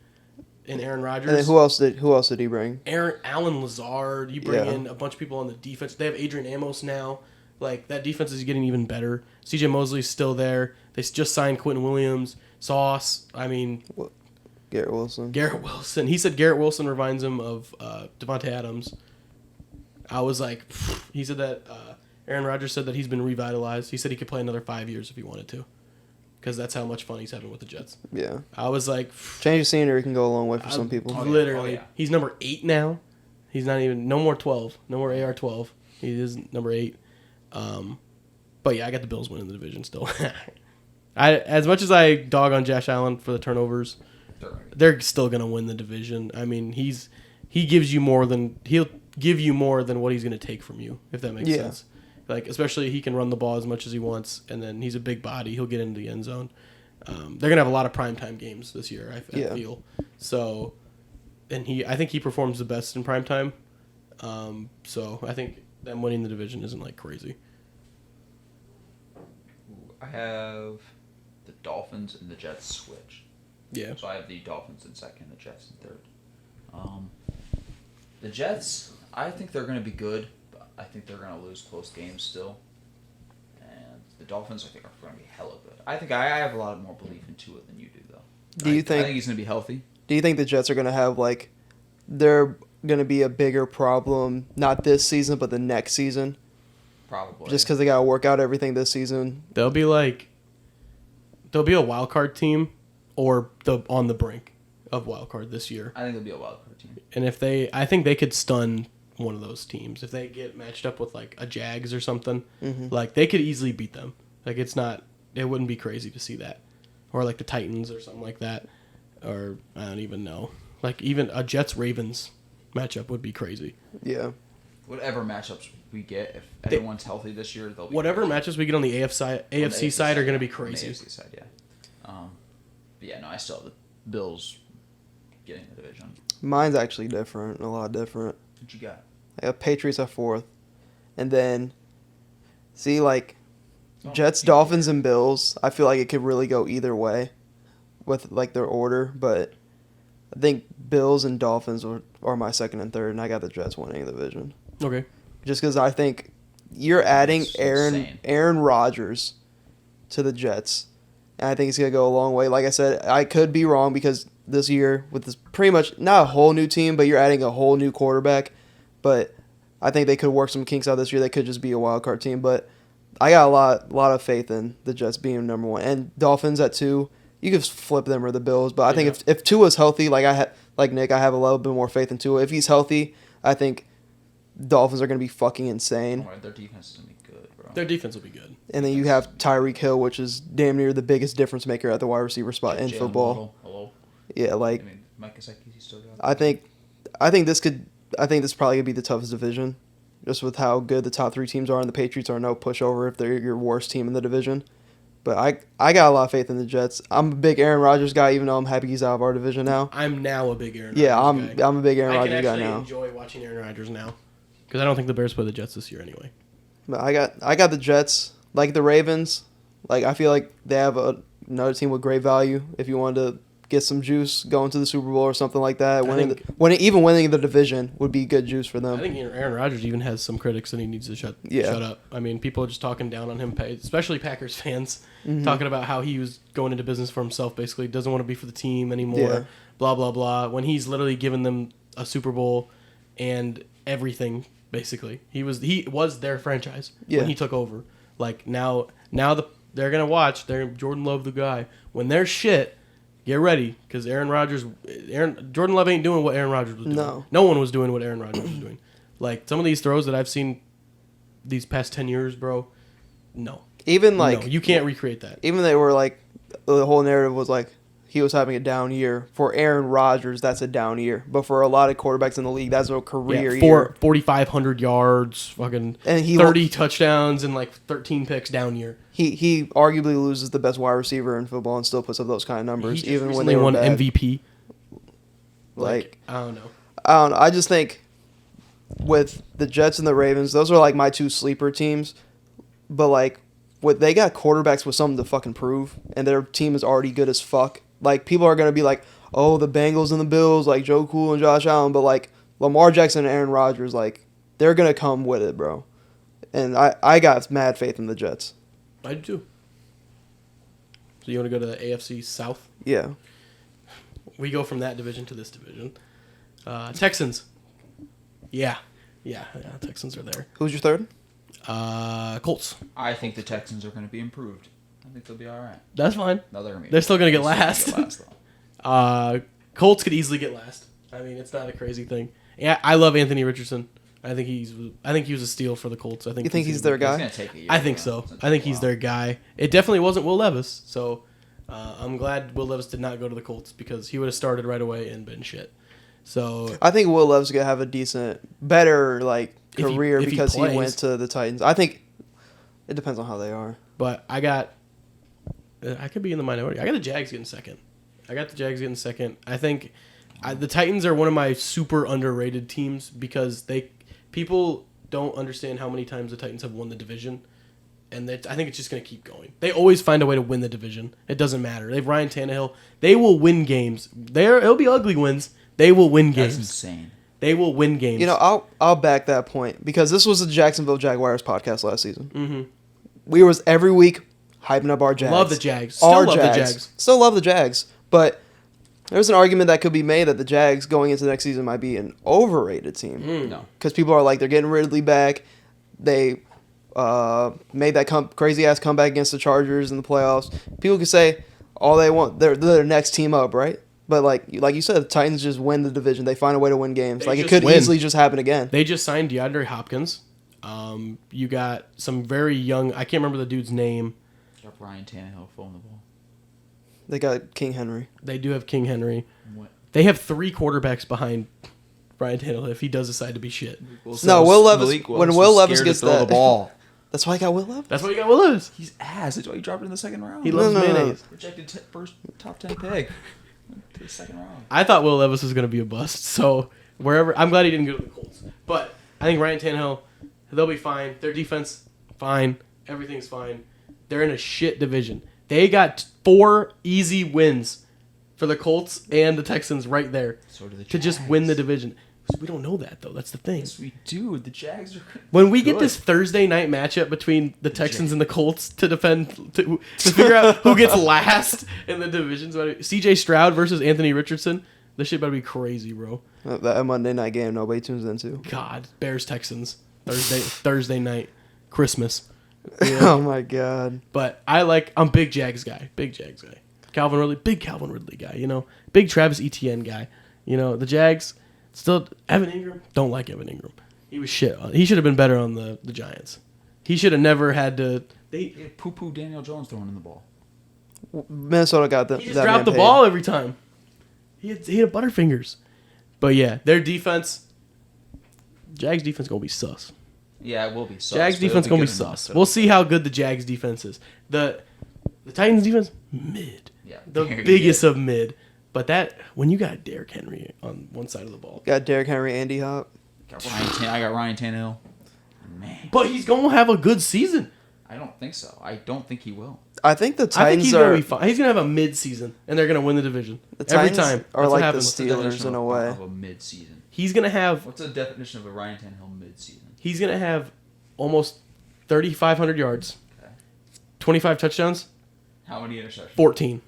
Speaker 2: And Aaron Rodgers.
Speaker 1: And then who else did he bring?
Speaker 2: Allen Lazard. You bring in a bunch of people on the defense. They have Adrian Amos now. Like, that defense is getting even better. CJ Mosley's still there. They just signed Quentin Williams. Sauce. I mean...
Speaker 1: Garrett Wilson.
Speaker 2: He said Garrett Wilson reminds him of Devontae Adams. I was like... He said that... Aaron Rodgers said that he's been revitalized. He said he could play another 5 years if he wanted to. Because that's how much fun he's having with the Jets.
Speaker 1: Yeah.
Speaker 2: I was like...
Speaker 1: Change of scenery can go a long way for some people.
Speaker 2: Literally. Oh, yeah. He's number 8 now. He's not even... No more 12. No more AR-12. He is number 8. But yeah, I got the Bills winning the division still. As much as I dog on Josh Allen for the turnovers, they're still going to win the division. I mean, he'll give you more than what he's going to take from you, if that makes sense. Like, especially he can run the ball as much as he wants, and then he's a big body. He'll get into the end zone. They're going to have a lot of primetime games this year, I feel. So, and I think he performs the best in primetime. So I think them winning the division isn't, like, crazy.
Speaker 3: I have the Dolphins and the Jets switch.
Speaker 2: Yeah.
Speaker 3: So I have the Dolphins in second, the Jets in third. The Jets, I think they're going to be good. I think they're going to lose close games still. And the Dolphins, I think, are going to be hella good. I think I have a lot more belief in Tua than you do, though. I think he's going to be healthy.
Speaker 1: Do you think the Jets are going to have, like, they're going to be a bigger problem, not this season, but the next season?
Speaker 3: Probably.
Speaker 1: Just because they got to work out everything this season?
Speaker 2: They'll be a wild card team or on the brink of wild card this year.
Speaker 3: I think they'll be a wild card team.
Speaker 2: And I think they could stun one of those teams if they get matched up with like a Jags or something. Mm-hmm. Like they could easily beat them. Like it wouldn't be crazy to see that, or like the Titans or something like that, or I don't even know. Like even a Jets Ravens matchup would be crazy.
Speaker 1: Yeah.
Speaker 3: Whatever matchups we get, if everyone's healthy this year, they'll be
Speaker 2: whatever
Speaker 3: crazy.
Speaker 2: matchups we get on the AFC side are going to be crazy.
Speaker 3: On the AFC side, yeah. But yeah, no, I still have the Bills getting the division.
Speaker 1: Mine's actually different, a lot different.
Speaker 3: What you got?
Speaker 1: I got Patriots at 4th. And then, Jets, Dolphins, and Bills, I feel like it could really go either way with, like, their order. But I think Bills and Dolphins are my second and third, and I got the Jets winning the division.
Speaker 2: Okay.
Speaker 1: Just because I think you're adding Aaron Rodgers to the Jets. And I think it's going to go a long way. Like I said, I could be wrong because this year, with this pretty much, not a whole new team, but you're adding a whole new quarterback. But I think they could work some kinks out this year. They could just be a wild card team. But I got a lot of faith in the Jets being number 1. And Dolphins at 2, you could flip them or the Bills. But I think if Tua's healthy, like Nick, I have a little bit more faith in Tua. If he's healthy, I think Dolphins are going to be fucking insane.
Speaker 3: Right, their defense is going to be good, bro.
Speaker 2: Their defense will be good.
Speaker 1: And then you have Tyreek Hill, which is damn near the biggest difference maker at the wide receiver spot in football.
Speaker 3: Waddle, hello.
Speaker 1: Yeah, like
Speaker 3: Mike Gesicki still got it.
Speaker 1: I think this probably could be the toughest division, just with how good the top 3 teams are, and the Patriots are no pushover if they're your worst team in the division. But I got a lot of faith in the Jets. I'm a big Aaron Rodgers guy, even though I'm happy he's out of our division now.
Speaker 2: I'm now a big Aaron Rodgers guy.
Speaker 1: I'm a big Aaron Rodgers guy now.
Speaker 2: I can actually enjoy watching Aaron Rodgers now because I don't think the Bears play the Jets this year anyway.
Speaker 1: But I got the Jets. like the Ravens, like I feel like they have another team with great value. If you wanted to get some juice going to the Super Bowl or something like that, even winning the division would be good juice for them.
Speaker 2: I think Aaron Rodgers even has some critics that he needs to shut up. I mean, people are just talking down on him, especially Packers fans, talking about how he was going into business for himself, basically doesn't want to be for the team anymore, blah, blah, blah, when he's literally given them a Super Bowl and everything, basically. He was their franchise when he took over. Like, now they're going to watch. Jordan Love the guy. When they're shit, get ready, because Jordan Love ain't doing what Aaron Rodgers was doing. No one was doing what Aaron Rodgers was doing. Like, some of these throws that I've seen these past 10 years, bro, no. You can't recreate that.
Speaker 1: Even they were like, the whole narrative was like, he was having a down year. For Aaron Rodgers, that's a down year. But for a lot of quarterbacks in the league, that's a career year.
Speaker 2: 4,500 yards, fucking 30 touchdowns, and like 13 picks down year.
Speaker 1: He arguably loses the best wide receiver in football and still puts up those kind of numbers, even when they
Speaker 2: won
Speaker 1: bad.
Speaker 2: MVP.
Speaker 1: Like,
Speaker 2: I don't know.
Speaker 1: I just think with the Jets and the Ravens, those are like my two sleeper teams. But like, they got quarterbacks with something to fucking prove, and their team is already good as fuck. Like, people are going to be like, oh, the Bengals and the Bills, like Joe Cool and Josh Allen. But, like, Lamar Jackson and Aaron Rodgers, like, they're going to come with it, bro. And I got mad faith in the Jets.
Speaker 2: I do, too. So, you want to go to the AFC South?
Speaker 1: Yeah.
Speaker 2: We go from that division to this division. Texans. Yeah, Texans are there.
Speaker 1: Who's your third?
Speaker 2: Colts.
Speaker 3: I think the Texans are going to be improved. I think they'll be all right.
Speaker 2: That's fine.
Speaker 3: No,
Speaker 2: they're still going to get last. Colts could easily get last. I mean, it's not a crazy thing. Yeah, I love Anthony Richardson. I think he was a steal for the Colts. I think.
Speaker 1: You think he's their guy?
Speaker 3: He's gonna take a year.
Speaker 2: I think so. I think he's their guy. It definitely wasn't Will Levis. So I'm glad Will Levis did not go to the Colts, because he would have started right away and been shit. So
Speaker 1: I think Will Levis gonna have a better like career because he went to the Titans. I think it depends on how they are.
Speaker 2: But I could be in the minority. I got the Jags getting second. I think the Titans are one of my super underrated teams, because people don't understand how many times the Titans have won the division, and I think it's just going to keep going. They always find a way to win the division. It doesn't matter. They have Ryan Tannehill. They will win games. It'll be ugly wins. They will win games.
Speaker 3: That's insane.
Speaker 2: They will win games.
Speaker 1: You know, I'll back that point, because this was the Jacksonville Jaguars podcast last season.
Speaker 2: Mm-hmm.
Speaker 1: We was every week hyping up our Jags.
Speaker 2: Love the Jags. Still love the Jags.
Speaker 1: Still love the Jags. But there's an argument that could be made that the Jags going into the next season might be an overrated team.
Speaker 3: No.
Speaker 1: Because people are like, they're getting Ridley back. They made that crazy-ass comeback against the Chargers in the playoffs. People could say all they want. They're their next team up, right? But like you said, the Titans just win the division. They find a way to win games. Like, it could easily just happen again.
Speaker 2: They just signed DeAndre Hopkins. You got some very young... I can't remember the dude's name.
Speaker 3: Got Ryan Tannehill throwing the ball.
Speaker 1: They got King Henry.
Speaker 2: They do have King Henry.
Speaker 3: What?
Speaker 2: They have 3 quarterbacks behind Ryan Tannehill if he does decide to be shit.
Speaker 1: No, Will Levis. When Will Levis gets
Speaker 3: the ball,
Speaker 1: that's why I got Will Levis.
Speaker 2: That's why you got Will Levis.
Speaker 3: He's ass. That's why he dropped it in the second round.
Speaker 2: He loves mayonnaise.
Speaker 3: Rejected first top 10 pick to the second round.
Speaker 2: I thought Will Levis was going to be a bust. So I'm glad he didn't go to the Colts. But I think Ryan Tannehill, they'll be fine. Their defense, fine. Everything's fine. They're in a shit division. They got 4 easy wins for the Colts and the Texans right there.
Speaker 3: So do the Jags.
Speaker 2: To just win the division. We don't know that, though. That's the thing.
Speaker 3: Yes, we do. The Jags are
Speaker 2: when we get this Thursday night matchup between the Texans and the Colts to defend, to figure out who gets last in the divisions, C.J. Stroud versus Anthony Richardson, this shit better be crazy, bro.
Speaker 1: That Monday night game nobody tunes into.
Speaker 2: God, Bears-Texans, Thursday night, Christmas.
Speaker 1: Yeah. Oh, my God.
Speaker 2: But I'm big Jags guy. Calvin Ridley, big Calvin Ridley guy, Big Travis Etienne guy. The Jags, still, Evan Ingram, don't like Evan Ingram. He was shit. He should have been better on the Giants. He should have never had to.
Speaker 3: They poo-poo Daniel Jones throwing in the ball.
Speaker 1: Minnesota got
Speaker 2: He just dropped the ball every time. He had Butterfingers. But yeah, their defense, Jags defense going to be sus.
Speaker 3: Yeah, it will be sus.
Speaker 2: Jags defense going to be sus. We'll see how good the Jags defense is. The Titans defense, mid.
Speaker 3: Yeah,
Speaker 2: the biggest of mid. But when you got Derrick Henry on one side of the ball.
Speaker 1: Got Derrick Henry, Andy Hop.
Speaker 3: I got Ryan Tannehill. Man.
Speaker 2: But he's going to have a good season.
Speaker 3: I don't think so. I don't think he will.
Speaker 1: I think the
Speaker 2: I think
Speaker 1: Titans
Speaker 2: he's
Speaker 1: are.
Speaker 2: gonna be fine. He's gonna have a mid-season, and they're gonna win the division
Speaker 1: The
Speaker 2: every
Speaker 1: Titans
Speaker 2: time.
Speaker 1: are
Speaker 2: That's what
Speaker 1: like the
Speaker 2: happens.
Speaker 3: What's the definition
Speaker 1: Steelers in a
Speaker 3: of
Speaker 1: way.
Speaker 3: Of a mid-season.
Speaker 2: He's gonna have.
Speaker 3: What's the definition of a Ryan Tannehill mid-season?
Speaker 2: He's gonna have almost 3,500 yards,
Speaker 3: Okay.
Speaker 2: 25 touchdowns,
Speaker 3: How many interceptions?
Speaker 2: 14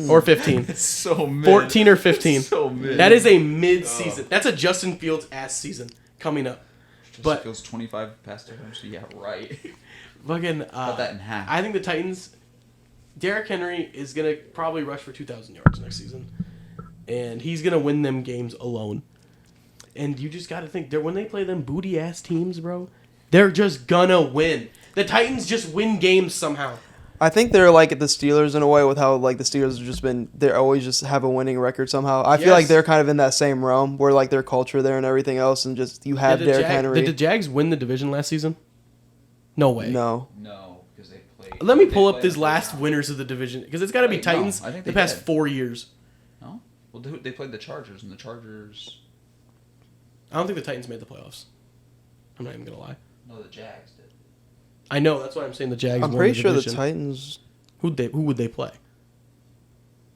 Speaker 2: or 15.
Speaker 3: It's so mid.
Speaker 2: 14 or 15.
Speaker 3: So mid.
Speaker 2: That is a mid-season. That's a Justin Fields ass season coming up.
Speaker 3: But feels 25 past attempts. Yeah, right.
Speaker 2: Fucking.
Speaker 3: Cut that in half.
Speaker 2: I think the Titans. Derrick Henry is gonna probably rush for 2,000 yards next season, and he's gonna win them games alone. And you just gotta think, when they play them booty ass teams, bro, they're just gonna win. The Titans just win games somehow.
Speaker 1: I think they're like the Steelers in a way with how like the Steelers have just been. They're always just have a winning record somehow. I feel like they're kind of in that same realm where like their culture there and everything else, and just you have Derrick Henry.
Speaker 2: Did the Jags win the division last season? No way.
Speaker 1: No.
Speaker 3: No, because they played.
Speaker 2: Let me pull up these last winners of the division because it's got to be
Speaker 3: Wait, no,
Speaker 2: Titans
Speaker 3: I think
Speaker 2: the
Speaker 3: they
Speaker 2: past
Speaker 3: did.
Speaker 2: 4 years.
Speaker 3: No? Well, they played the Chargers, and the Chargers.
Speaker 2: I don't think the Titans made the playoffs. I'm not even gonna lie.
Speaker 3: No, the Jags did.
Speaker 2: I know that's why I'm saying the Jags.
Speaker 1: I'm
Speaker 2: won
Speaker 1: pretty
Speaker 2: the
Speaker 1: sure the
Speaker 2: division.
Speaker 1: Titans.
Speaker 2: Who would they play?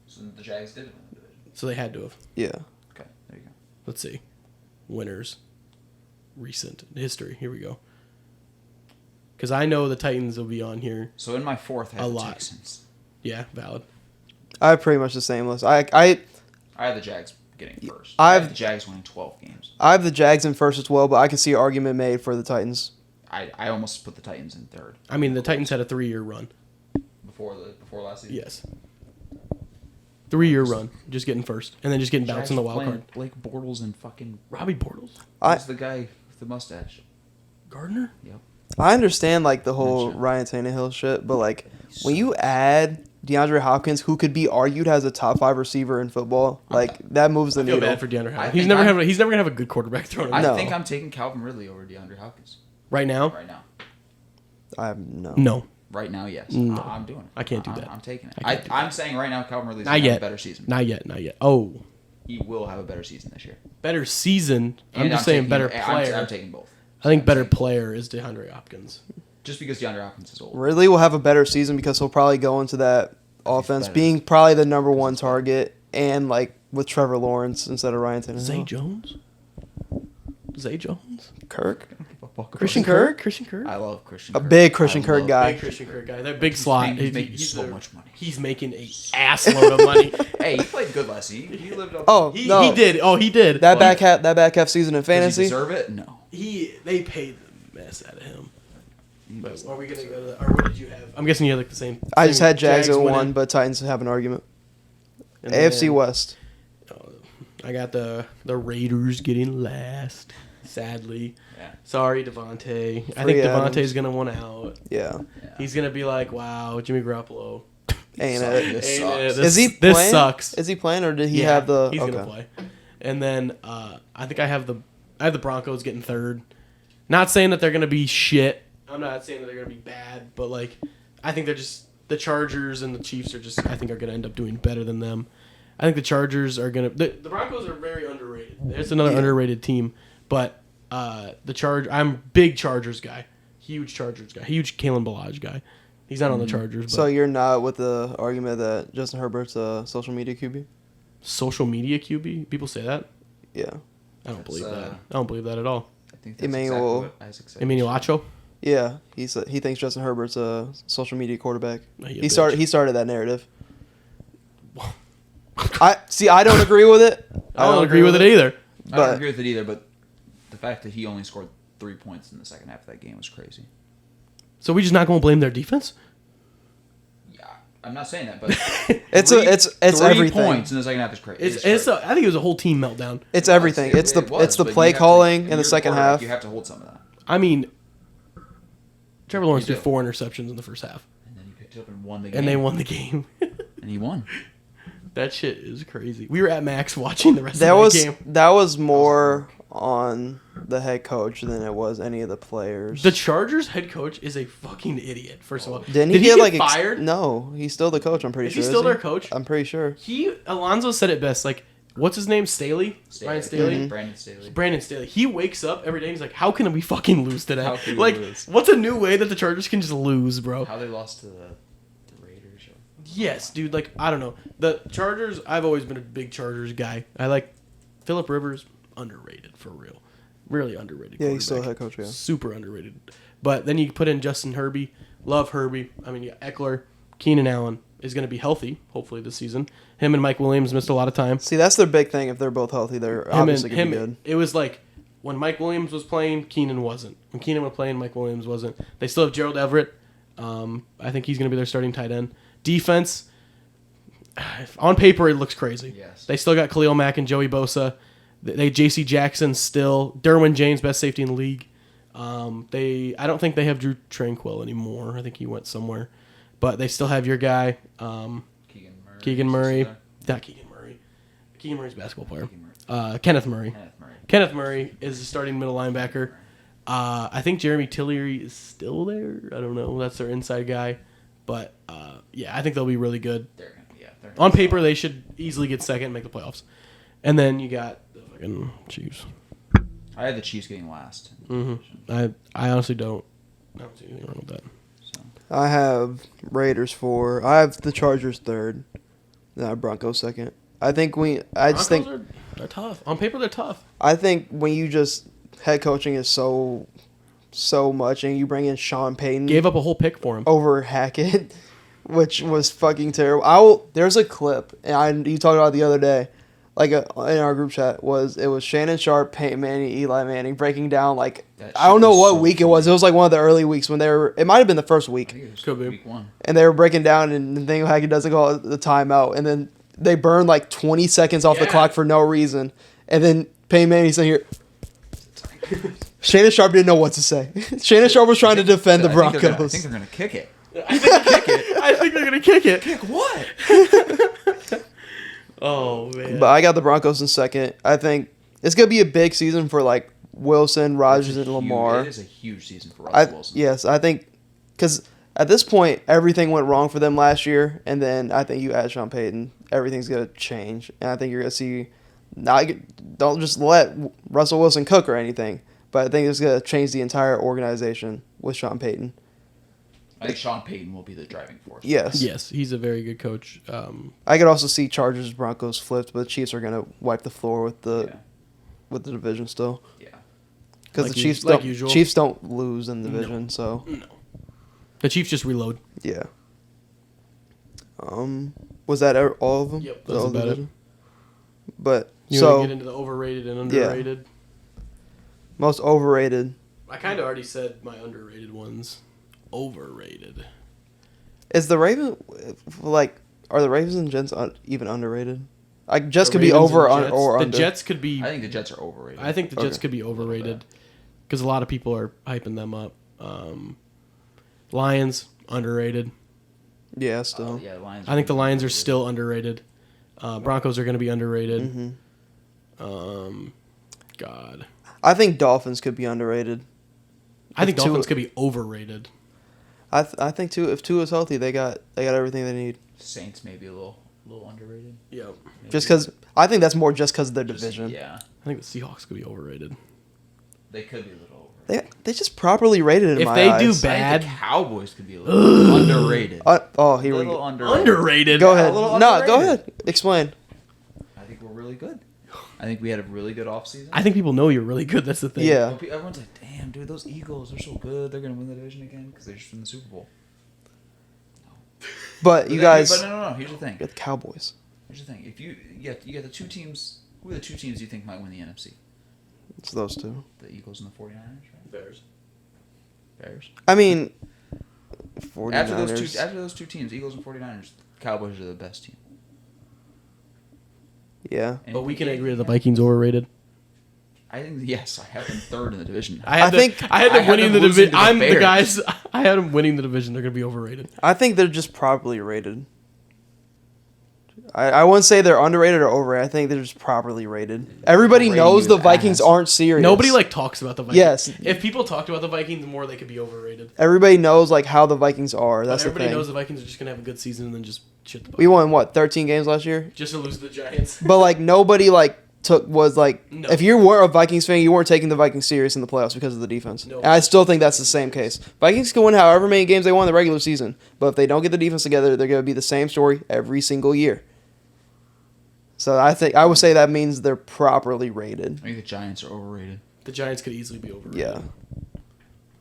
Speaker 3: So the Jags did win the division.
Speaker 2: So they had to have.
Speaker 1: Yeah.
Speaker 3: Okay, there you go.
Speaker 2: Let's see. Winners. Recent history. Here we go. Because I know the Titans will be on here.
Speaker 3: So in my fourth, I
Speaker 2: A
Speaker 3: have the
Speaker 2: lot.
Speaker 3: Texans.
Speaker 2: Yeah, valid.
Speaker 1: I have pretty much the same list. I
Speaker 3: I have the Jags getting first.
Speaker 1: I
Speaker 3: I
Speaker 1: have-
Speaker 3: have the Jags winning 12 games.
Speaker 1: I have the Jags in first as well, but I can see an argument made for the Titans.
Speaker 3: I almost put the Titans in third.
Speaker 2: I mean, the Titans had a 3-year run.
Speaker 3: Before last season.
Speaker 2: Yes. 3-year run. Just getting first. And then just getting bounced in the wild card.
Speaker 3: Blake Bortles and fucking.
Speaker 2: Robbie Bortles?
Speaker 3: Who's the guy with the mustache?
Speaker 2: Gardner?
Speaker 3: Yep.
Speaker 1: I understand like the whole
Speaker 3: Mention.
Speaker 1: Ryan Tannehill shit, but like when you add DeAndre Hopkins, who could be argued as a top 5 receiver in football, like that moves the
Speaker 2: I feel
Speaker 1: needle.
Speaker 2: bad for DeAndre
Speaker 3: I
Speaker 2: Hopkins.
Speaker 3: think
Speaker 2: He's never gonna have a good quarterback thrown.
Speaker 3: I
Speaker 1: No.
Speaker 3: think I'm taking Calvin Ridley over DeAndre Hopkins
Speaker 2: Right now?
Speaker 3: right now.
Speaker 1: I have no.
Speaker 2: No.
Speaker 3: Right now, yes.
Speaker 2: No.
Speaker 3: I'm doing it.
Speaker 2: I can't do that.
Speaker 3: I'm taking it.
Speaker 2: I can't do
Speaker 3: I'm saying right now, Calvin Ridley's
Speaker 2: Not
Speaker 3: going to have
Speaker 2: yet.
Speaker 3: a better season.
Speaker 2: Not yet. Oh.
Speaker 3: He will have a better season this year.
Speaker 2: Better season. I'm
Speaker 3: And
Speaker 2: just saying
Speaker 3: taking-
Speaker 2: better
Speaker 3: I'm
Speaker 2: player.
Speaker 3: taking both.
Speaker 2: I think
Speaker 3: I'm
Speaker 2: better
Speaker 3: saying-
Speaker 2: player is DeAndre Hopkins.
Speaker 3: Just because DeAndre Hopkins is old.
Speaker 1: Ridley will have a better season because he'll probably go into that offense
Speaker 3: better.
Speaker 1: being probably the number 1 target and like with Trevor Lawrence instead of Ryan Tannehill.
Speaker 2: Zay Jones? Zay Jones?
Speaker 1: Kirk?
Speaker 2: Christian Kirk? Christian Kirk?
Speaker 3: I love Christian
Speaker 1: A
Speaker 3: Kirk.
Speaker 1: big Christian
Speaker 3: I
Speaker 1: Kirk
Speaker 3: love
Speaker 1: guy.
Speaker 2: Big Christian Kirk guy. That big slot.
Speaker 3: He's making so
Speaker 2: a-
Speaker 3: much money.
Speaker 2: He's making a assload of money.
Speaker 3: Hey, he played good last season. He lived up.
Speaker 1: Oh,
Speaker 2: He
Speaker 1: no.
Speaker 2: did. Oh, he did.
Speaker 1: That back half season in
Speaker 3: Does he
Speaker 1: fantasy.
Speaker 3: deserve it? No.
Speaker 2: They paid the mess out of him.
Speaker 3: He
Speaker 2: But
Speaker 3: doesn't.
Speaker 2: are we gonna go to? Or what did you have? I'm guessing you had like the same.
Speaker 1: I just
Speaker 2: same
Speaker 1: had Jags at
Speaker 2: winning.
Speaker 1: 1, but Titans have an argument.
Speaker 2: And
Speaker 1: AFC
Speaker 2: then,
Speaker 1: West.
Speaker 2: I got the Raiders getting last. Sadly,
Speaker 3: Yeah.
Speaker 2: sorry Devontae. I
Speaker 1: Free
Speaker 2: think
Speaker 1: Adams.
Speaker 2: Devontae's gonna want out.
Speaker 1: Yeah.
Speaker 2: He's gonna be like, "Wow, Jimmy Garoppolo."
Speaker 1: Ain't
Speaker 3: Sorry,
Speaker 1: it?
Speaker 3: this
Speaker 2: Ain't it?
Speaker 3: sucks.
Speaker 1: Is he
Speaker 2: This
Speaker 1: playing?
Speaker 2: sucks.
Speaker 1: Is he playing or did he
Speaker 2: Yeah,
Speaker 1: have the
Speaker 2: He's gonna play. And then I think I have the Broncos getting third. Not saying that they're gonna be shit. I'm not saying that they're gonna be bad, but like I think they're just the Chargers and the Chiefs are just I think are gonna end up doing better than them. I think the Chargers are gonna the Broncos are very underrated. There's another underrated team, but I'm a big Chargers guy. Huge Chargers guy. Huge Kalen Ballage guy. He's not on the Chargers, but
Speaker 1: So you're not with the argument that Justin Herbert's a social media QB?
Speaker 2: social media QB. People say that.
Speaker 1: Yeah.
Speaker 2: I don't believe
Speaker 3: That's,
Speaker 2: that. I don't believe that at all.
Speaker 3: I think that's
Speaker 1: Emmanuel-
Speaker 3: exactly what Isaac said.
Speaker 2: Emmanuel Acho.
Speaker 1: Yeah, he thinks Justin Herbert's a social media quarterback.
Speaker 2: Oh, you
Speaker 1: He
Speaker 2: bitch.
Speaker 1: started that narrative. I don't agree with it.
Speaker 2: I don't agree with it either.
Speaker 3: I don't
Speaker 1: But
Speaker 3: agree with it either, but the fact that he only scored 3 points in the second half of that game was crazy.
Speaker 2: So we just not going to blame their defense?
Speaker 3: Yeah, I'm not saying that, but
Speaker 1: it's
Speaker 3: three
Speaker 1: everything.
Speaker 3: points in the second half is crazy.
Speaker 2: I think it was a whole team meltdown.
Speaker 1: It's everything. It's the
Speaker 3: was,
Speaker 1: it's the
Speaker 3: but you
Speaker 1: play
Speaker 3: have to-
Speaker 1: calling
Speaker 3: you're
Speaker 1: in the second
Speaker 3: quarterback,
Speaker 1: half.
Speaker 3: You have to hold some of that,
Speaker 2: I mean, Trevor Lawrence
Speaker 3: You
Speaker 2: threw
Speaker 3: do.
Speaker 2: 4 interceptions in the first half,
Speaker 3: and then you picked it up and won the game.
Speaker 2: and they won the game.
Speaker 3: and he won.
Speaker 2: That shit is crazy. We were at Max watching the rest
Speaker 1: That
Speaker 2: of
Speaker 1: was
Speaker 2: the game.
Speaker 1: that was more on the head coach than it was any of the players.
Speaker 2: The Chargers head coach is a fucking idiot. First of all,
Speaker 1: Didn't
Speaker 2: Did
Speaker 1: he get
Speaker 2: get
Speaker 1: like
Speaker 2: fired?
Speaker 1: No, he's still the coach. I'm pretty
Speaker 2: Is
Speaker 1: sure.
Speaker 2: he still
Speaker 1: isn't
Speaker 2: their coach?
Speaker 1: I'm pretty sure.
Speaker 2: Alonzo said it best. Like what's his name? Staley? Ryan Staley?
Speaker 3: Mm-hmm. Brandon Staley.
Speaker 2: Brandon Staley. He wakes up every day and he's like, how can we fucking lose today?
Speaker 3: How can we
Speaker 2: like,
Speaker 3: lose?
Speaker 2: what's a new way that the Chargers can just lose, bro?
Speaker 3: How they lost to the Raiders.
Speaker 2: Yes, dude. Like, I don't know. The Chargers, I've always been a big Chargers guy. I like Phillip Rivers, underrated for real. Really underrated.
Speaker 1: Yeah, he's still a
Speaker 2: quarterback.
Speaker 1: head coach, yeah.
Speaker 2: Super underrated. But then you put in Justin Herbie. Love Herbie. I mean, Eckler. Keenan Allen is going to be healthy, hopefully, this season. Him and Mike Williams missed a lot of time.
Speaker 1: See, that's their big thing. If they're both healthy, they're obviously going to be good.
Speaker 2: It was like when Mike Williams was playing, Keenan wasn't. When Keenan was playing, Mike Williams wasn't. They still have Gerald Everett. I think he's going to be their starting tight end. Defense, on paper, it looks crazy.
Speaker 3: Yes.
Speaker 2: They still got Khalil Mack and Joey Bosa. They J.C. Jackson still. Derwin James, best safety in the league. I don't think they have Drew Tranquil anymore. I think he went somewhere. But they still have your guy, Keegan Murray. Not Keegan Murray. Keegan Murray's a basketball player. Kenneth Murray. Kenneth Murray is the starting middle linebacker. I think Jeremy Tillery is still there. I don't know. That's their inside guy. But, yeah, I think they'll be really good. On paper, they should easily get second and make the playoffs. And then you got the fucking Chiefs.
Speaker 3: I had the Chiefs getting last.
Speaker 2: Mm-hmm. I honestly don't see anything wrong with that.
Speaker 3: So.
Speaker 1: I have Raiders 4. I have the Chargers 3rd. Then I have Broncos 2nd. I think
Speaker 2: They're tough. On paper, they're tough.
Speaker 1: I think when you just head coaching is so much, and you bring in Sean Payton,
Speaker 2: Gave up a whole pick for him.
Speaker 1: over Hackett, which was fucking terrible. There's a clip, and you talked about it the other day, in our group chat, it was Shannon Sharp, Peyton Manning, Eli Manning breaking down, like, I don't know what week it was. It was like one of the early weeks when it might have been the first week.
Speaker 2: Could be.
Speaker 3: Week 1.
Speaker 1: And they were breaking down, and Nathaniel Hackett doesn't call the timeout, and then they burn like 20 seconds off the clock for no reason, and then Peyton Manning's in here. Shannon Sharp didn't know what to say. Shannon Sharp was trying to defend the Broncos.
Speaker 3: I think they're going to kick it.
Speaker 2: I think they're going to kick it.
Speaker 3: Kick what?
Speaker 2: Oh, man.
Speaker 1: But I got the Broncos in 2nd. I think it's going to be a big season for like Wilson, Rodgers, and Lamar.
Speaker 3: It is a huge season for Russell Wilson.
Speaker 1: Yes, I think because at this point everything went wrong for them last year, and then I think you add Sean Payton, everything's going to change, and I think you're going to see. Don't just let Russell Wilson cook or anything, but I think it's going to change the entire organization with Sean Payton.
Speaker 3: I think Sean Payton will be the driving force.
Speaker 2: Yes, he's a very good coach.
Speaker 1: I could also see Chargers Broncos flipped, but the Chiefs are going to wipe the floor with the division still.
Speaker 3: Yeah,
Speaker 1: because
Speaker 2: Like
Speaker 1: the Chiefs
Speaker 2: like
Speaker 1: don't
Speaker 2: usual.
Speaker 1: Chiefs don't lose in the division, so
Speaker 2: No. The Chiefs just reload.
Speaker 1: yeah. Was that all of them?
Speaker 2: Yep,
Speaker 1: Was
Speaker 2: that's
Speaker 1: all the
Speaker 2: about it.
Speaker 1: division? But
Speaker 2: You want
Speaker 1: so
Speaker 2: to get into the overrated and underrated?
Speaker 1: most overrated.
Speaker 2: I kind of already said my underrated ones. Overrated.
Speaker 1: Is the Raven are the Ravens and Jets even underrated? Jets
Speaker 2: The
Speaker 1: could be
Speaker 2: Ravens
Speaker 1: over
Speaker 2: and Jets.
Speaker 1: or
Speaker 2: the
Speaker 1: under.
Speaker 2: Jets could be.
Speaker 3: I think the Jets are overrated.
Speaker 2: I think the Jets
Speaker 1: Okay.
Speaker 2: could be overrated because a lot of people are hyping them up. Lions underrated.
Speaker 1: Yeah, still.
Speaker 3: Yeah, the Lions.
Speaker 2: I think the Lions are still underrated. Broncos are going to be underrated.
Speaker 1: Mm-hmm.
Speaker 2: God,
Speaker 1: I think Dolphins could be underrated.
Speaker 2: I think
Speaker 1: If Tua-
Speaker 2: Dolphins could be overrated.
Speaker 1: I think too. If Tua is healthy, they got everything they need.
Speaker 3: Saints maybe a little underrated.
Speaker 2: Yep.
Speaker 3: Maybe.
Speaker 1: Just because I think that's more just because of their division.
Speaker 3: Yeah,
Speaker 2: I think the Seahawks could be overrated.
Speaker 3: they could be a little overrated.
Speaker 1: They just properly rated in
Speaker 2: If
Speaker 1: my
Speaker 2: they
Speaker 1: eyes.
Speaker 2: do
Speaker 3: I think
Speaker 2: bad,
Speaker 3: the Cowboys could be a little underrated.
Speaker 1: Here we
Speaker 3: little
Speaker 1: go.
Speaker 2: underrated.
Speaker 1: Go
Speaker 3: Yeah,
Speaker 1: ahead.
Speaker 3: a little
Speaker 1: No, go
Speaker 3: underrated.
Speaker 1: ahead. Explain.
Speaker 3: I think we're really good. I think we had a really good offseason.
Speaker 2: I think people know you're really good. That's the thing.
Speaker 1: Yeah.
Speaker 3: Everyone's like, damn, dude, those Eagles, they're so good. They're going to win the division again because they just won the Super Bowl.
Speaker 1: But you guys,
Speaker 3: But no. Here's the thing.
Speaker 1: you got the Cowboys.
Speaker 3: Here's the thing. If you get the two teams, who are the two teams you think might win the NFC?
Speaker 1: It's those two.
Speaker 3: The Eagles and the 49ers, right? Bears.
Speaker 1: I mean, 49ers.
Speaker 3: After those two teams, Eagles and 49ers, Cowboys are the best team.
Speaker 1: Yeah.
Speaker 2: But we can agree that the Vikings overrated.
Speaker 3: I think I have them third in the division.
Speaker 2: I had
Speaker 1: think-
Speaker 2: them
Speaker 3: I had
Speaker 2: winning
Speaker 3: them
Speaker 2: the
Speaker 3: losing
Speaker 2: division.
Speaker 3: to the
Speaker 2: I'm the
Speaker 3: Bears.
Speaker 2: guys. I had them winning the division. They're gonna be overrated.
Speaker 1: I think they're just properly rated. I wouldn't say they're underrated or overrated. I think they're just properly rated. Everybody
Speaker 3: Rating
Speaker 1: knows
Speaker 3: you
Speaker 1: the
Speaker 3: as
Speaker 1: Vikings
Speaker 3: ass.
Speaker 1: aren't serious.
Speaker 2: Nobody talks about the Vikings.
Speaker 1: Yes.
Speaker 2: If people talked about the Vikings more, they could be overrated.
Speaker 1: Everybody knows how the Vikings are.
Speaker 2: But
Speaker 1: That's the
Speaker 2: everybody
Speaker 1: thing.
Speaker 2: knows the Vikings are just gonna have a good season and then just shit the
Speaker 1: We won, 13 games last year?
Speaker 2: just to lose to the Giants.
Speaker 1: But, like, nobody, like,
Speaker 2: No.
Speaker 1: if you weren't a Vikings fan, you weren't taking the Vikings serious in the playoffs because of the defense.
Speaker 2: No.
Speaker 1: And I still think that's the same case. Vikings can win however many games they want in the regular season, but if they don't get the defense together, they're going to be the same story every single year. So I would say that means they're properly rated.
Speaker 3: I think the Giants are overrated.
Speaker 2: The Giants could easily be overrated.
Speaker 1: Yeah.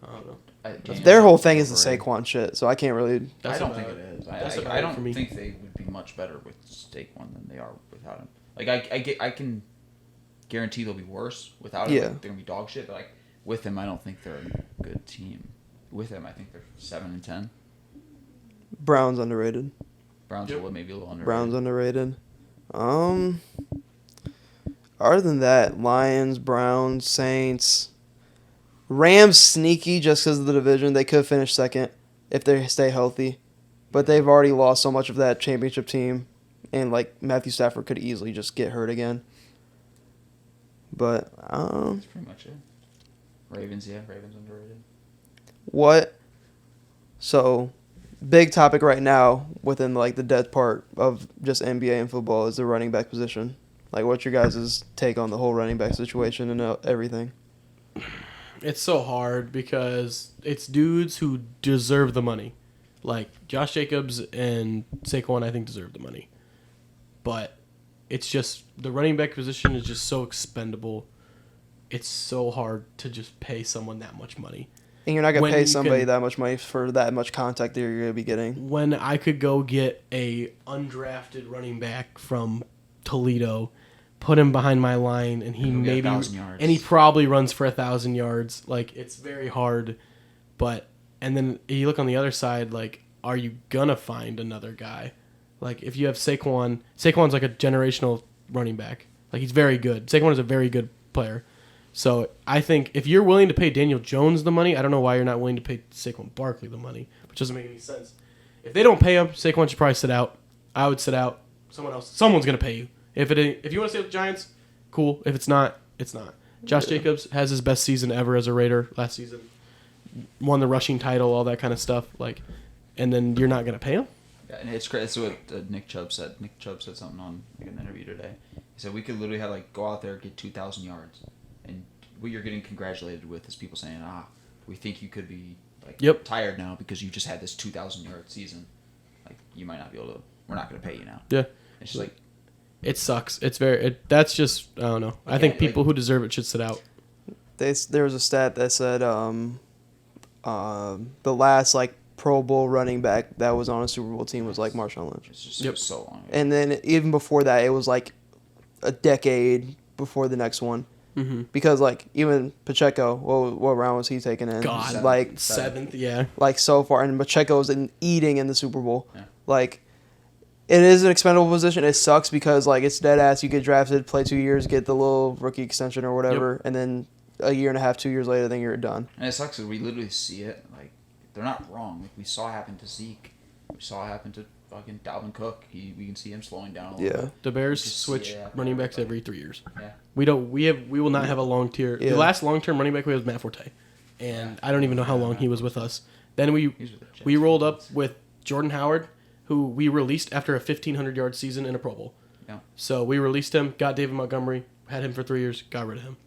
Speaker 2: I don't know.
Speaker 1: Their whole thing is the Saquon shit, so I can't really...
Speaker 3: I don't think it is.
Speaker 2: That's about
Speaker 3: I
Speaker 2: it
Speaker 3: don't
Speaker 2: for me.
Speaker 3: think they would be much better with Saquon than they are without him. Like I can guarantee they'll be worse without him.
Speaker 1: Yeah.
Speaker 3: Like, they're gonna be dog shit. But like with him, I don't think they're a good team. With him, I think they're 7-10.
Speaker 1: Browns underrated.
Speaker 3: Browns
Speaker 2: Yep.
Speaker 3: are maybe a little underrated.
Speaker 1: Browns underrated. Other than that, Lions, Browns, Saints, Rams sneaky just because of the division. They could finish second if they stay healthy, but they've already lost so much of that championship team, and like Matthew Stafford could easily just get hurt again. But
Speaker 3: That's pretty much it. Ravens underrated.
Speaker 1: what? So, big topic right now within like the dead part of just NBA and football is the running back position. Like, what's your guys' take on the whole running back situation and everything?
Speaker 2: It's so hard because it's dudes who deserve the money. Like, Josh Jacobs and Saquon, I think, deserve the money. But it's just, the running back position is just so expendable. It's so hard to just pay someone that much money.
Speaker 1: And you're not going
Speaker 2: When
Speaker 1: to pay
Speaker 2: you
Speaker 1: somebody
Speaker 2: can-
Speaker 1: that much money for that much contact that you're going to be getting.
Speaker 2: When I could go get a undrafted running back from Toledo, put him behind my line, and he
Speaker 3: He'll get
Speaker 2: maybe
Speaker 3: 1,000 yards.
Speaker 2: and he probably runs for 1,000 yards. Like, it's very hard. But and then you look on the other side, like, are you gonna find another guy? Like, if you have Saquon's like a generational running back. Like, he's very good. Saquon is a very good player. So I think if you're willing to pay Daniel Jones the money, I don't know why you're not willing to pay Saquon Barkley the money, which doesn't make any sense. If they don't pay him, Saquon should probably sit out. I would sit out. Someone's gonna pay you. If you want to stay with the Giants, cool. If it's not, it's not. Josh Jacobs has his best season ever as a Raider last season. Won the rushing title, all that kind of stuff. Like, and then you're not gonna pay him?
Speaker 3: Yeah, and it's crazy. That's what Nick Chubb said. Nick Chubb said something on like, an interview today. He said we could literally have like go out there, get 2,000 yards, and what you're getting congratulated with is people saying, we think you could be like tired now because you just had this 2,000 yard season. Like, you might not be able to. We're not gonna pay you now.
Speaker 2: Yeah.
Speaker 3: It's just like.
Speaker 2: It sucks. That's just, I don't know. I think people who deserve it should sit out.
Speaker 1: There was a stat that said the last like Pro Bowl running back that was on a Super Bowl team was like Marshawn Lynch.
Speaker 3: It's just so long ago.
Speaker 1: And then even before that, it was like a decade before the next one.
Speaker 2: Mm-hmm.
Speaker 1: Because like even Pacheco, what round was he taking in?
Speaker 2: God,
Speaker 1: like
Speaker 2: seventh, yeah.
Speaker 1: Like so far, and Pacheco's eating in the Super Bowl.
Speaker 3: Yeah.
Speaker 1: Like, it is an expendable position. It sucks because like it's dead ass. You get drafted, play 2 years, get the little rookie extension or whatever, and then a year and a half, 2 years later, then you're done.
Speaker 3: And it sucks because we literally see it. Like, they're not wrong. Like, we saw it happen to Zeke. We saw it happen to fucking Dalvin Cook. We can see him slowing down a little bit.
Speaker 2: The Bears
Speaker 3: Just
Speaker 2: switch running backs every 3 years.
Speaker 3: Yeah.
Speaker 2: We will not have a long tier.
Speaker 1: Yeah.
Speaker 2: The last long term running back we had was Matt Forte, and I don't even know how long he was with us. Then we rolled up with Jordan Howard, who we released after a 1,500 yard season in a Pro Bowl.
Speaker 3: Yeah.
Speaker 2: So we released him, got David Montgomery, had him for 3 years, got rid of him.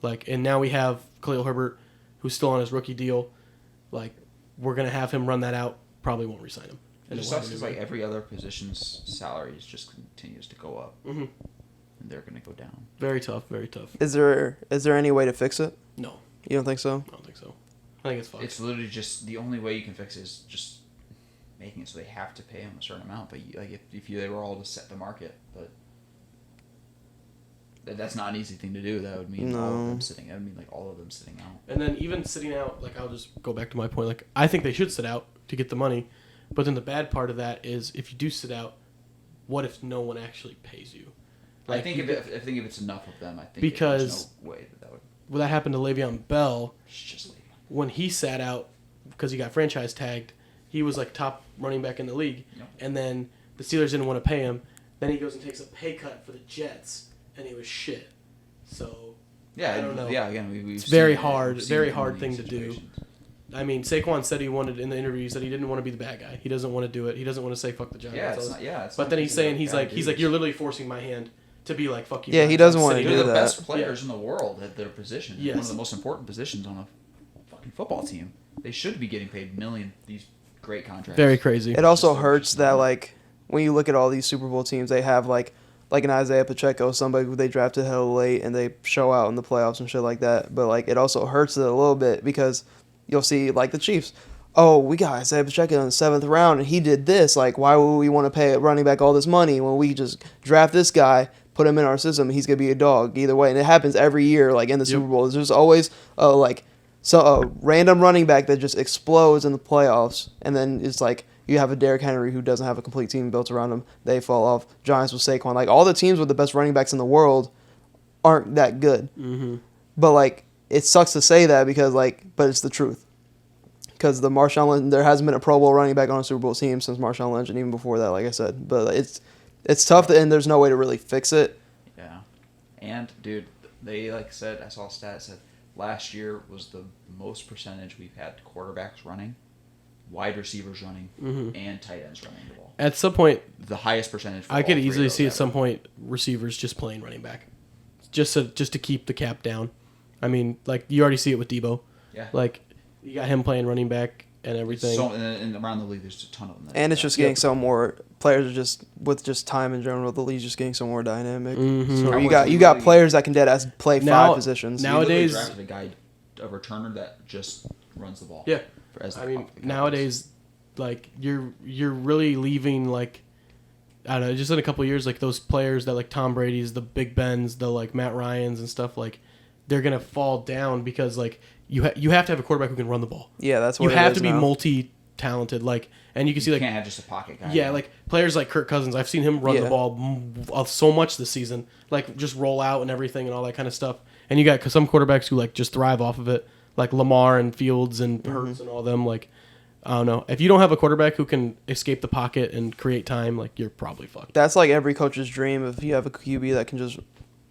Speaker 2: Like, and now we have Khalil Herbert, who's still on his rookie deal. Like, we're gonna have him run that out. Probably won't re-sign him.
Speaker 3: It just sucks because like every other position's salaries just continues to go up,
Speaker 2: Mm-hmm.
Speaker 3: and they're gonna go down.
Speaker 2: Very tough. Very tough.
Speaker 1: Is there any way to fix it?
Speaker 2: No,
Speaker 1: You don't think so?
Speaker 2: I don't think so. I think it's fucked.
Speaker 3: It's literally just the only way you can fix it is just making it so they have to pay them a certain amount. But if they were all to set the market, but that's not an easy thing to do. That would mean all of them sitting. That would mean like all of them sitting out.
Speaker 2: And then even sitting out, like, I'll just go back to my point. Like, I think they should sit out to get the money. But then the bad part of that is if you do sit out, what if no one actually pays you? Like,
Speaker 3: I think if it's enough of them, I think
Speaker 2: because
Speaker 3: there's no way that would.
Speaker 2: Well, that happened to Le'Veon Bell
Speaker 3: It's just like,
Speaker 2: when he sat out because he got franchise tagged. He was like top running back in the league, and then the Steelers didn't want to pay him. Then he goes and takes a pay cut for the Jets, and he was shit. So
Speaker 3: yeah,
Speaker 2: I don't know.
Speaker 3: Yeah, again, we've
Speaker 2: It's very
Speaker 3: seen it.
Speaker 2: hard,
Speaker 3: We've seen
Speaker 2: very
Speaker 3: it in
Speaker 2: hard
Speaker 3: these
Speaker 2: thing to do.
Speaker 3: situations.
Speaker 2: I mean, Saquon said he wanted in the interview. He said he didn't want to be the bad guy. He doesn't want to do it. He doesn't want to say fuck the Giants.
Speaker 3: But
Speaker 2: then he's saying he's like you're literally forcing my hand to be like fuck you.
Speaker 1: Yeah, he doesn't want to do that.
Speaker 3: They're the best players in the world at their position.
Speaker 2: Yes.
Speaker 3: One of the most important positions on a fucking football team. They should be getting paid millions. These great contracts.
Speaker 2: Very crazy.
Speaker 1: It also hurts that like when you look at all these Super Bowl teams, they have like an Isaiah Pacheco, somebody who they drafted hell late and they show out in the playoffs and shit like that. But like it also hurts it a little bit because you'll see like the Chiefs. Oh, we got Isaiah Pacheco in the 7th round and he did this. Like, why would we want to pay a running back all this money when we just draft this guy, put him in our system, and he's gonna be a dog either way? And it happens every year. Like in the Super Bowl, there's always a random running back that just explodes in the playoffs, and then it's like you have a Derrick Henry who doesn't have a complete team built around him. They fall off. Giants with Saquon. Like all the teams with the best running backs in the world aren't that good.
Speaker 2: Mm-hmm.
Speaker 1: But like it sucks to say that because but it's the truth. Because the Marshawn Lynch, there hasn't been a Pro Bowl running back on a Super Bowl team since Marshawn Lynch, and even before that, like I said. But it's tough, and there's no way to really fix it.
Speaker 3: Yeah, and dude, they said I saw a stat that said last year was the most percentage we've had quarterbacks running, wide receivers running, and tight ends running the ball.
Speaker 2: At some point,
Speaker 3: the highest percentage.
Speaker 2: I could easily see at some point receivers just playing running back, just to keep the cap down. I mean, like you already see it with Debo.
Speaker 3: Yeah.
Speaker 2: Like you got him playing running back and everything.
Speaker 3: So and around the league, there's a ton of them.
Speaker 1: And it's just getting so more players are just with just time in general. The league's just getting so more dynamic.
Speaker 2: Mm-hmm.
Speaker 1: So you got players that can play five positions.
Speaker 2: Nowadays,
Speaker 3: drafted a guy, a returner that just runs the ball.
Speaker 2: Yeah. Nowadays, like you're really leaving like I don't know, just in a couple of years, like those players that like Tom Brady's, the Big Bens, the like Matt Ryans and stuff, like they're gonna fall down because like you have to have a quarterback who can run the ball.
Speaker 1: Yeah, that's what
Speaker 2: you
Speaker 1: it
Speaker 2: have
Speaker 1: is
Speaker 2: to be
Speaker 1: now.
Speaker 2: multi-talented, like, and you can see like
Speaker 3: can't have just a pocket guy.
Speaker 2: Yeah, like players like Kirk Cousins, I've seen him run the ball so much this season, like just roll out and everything and all that kind of stuff. And you got some quarterbacks who like just thrive off of it, like Lamar and Fields and Hurts and all them. Like, I don't know, if you don't have a quarterback who can escape the pocket and create time, like you're probably fucked.
Speaker 1: That's like every coach's dream if you have a QB that can just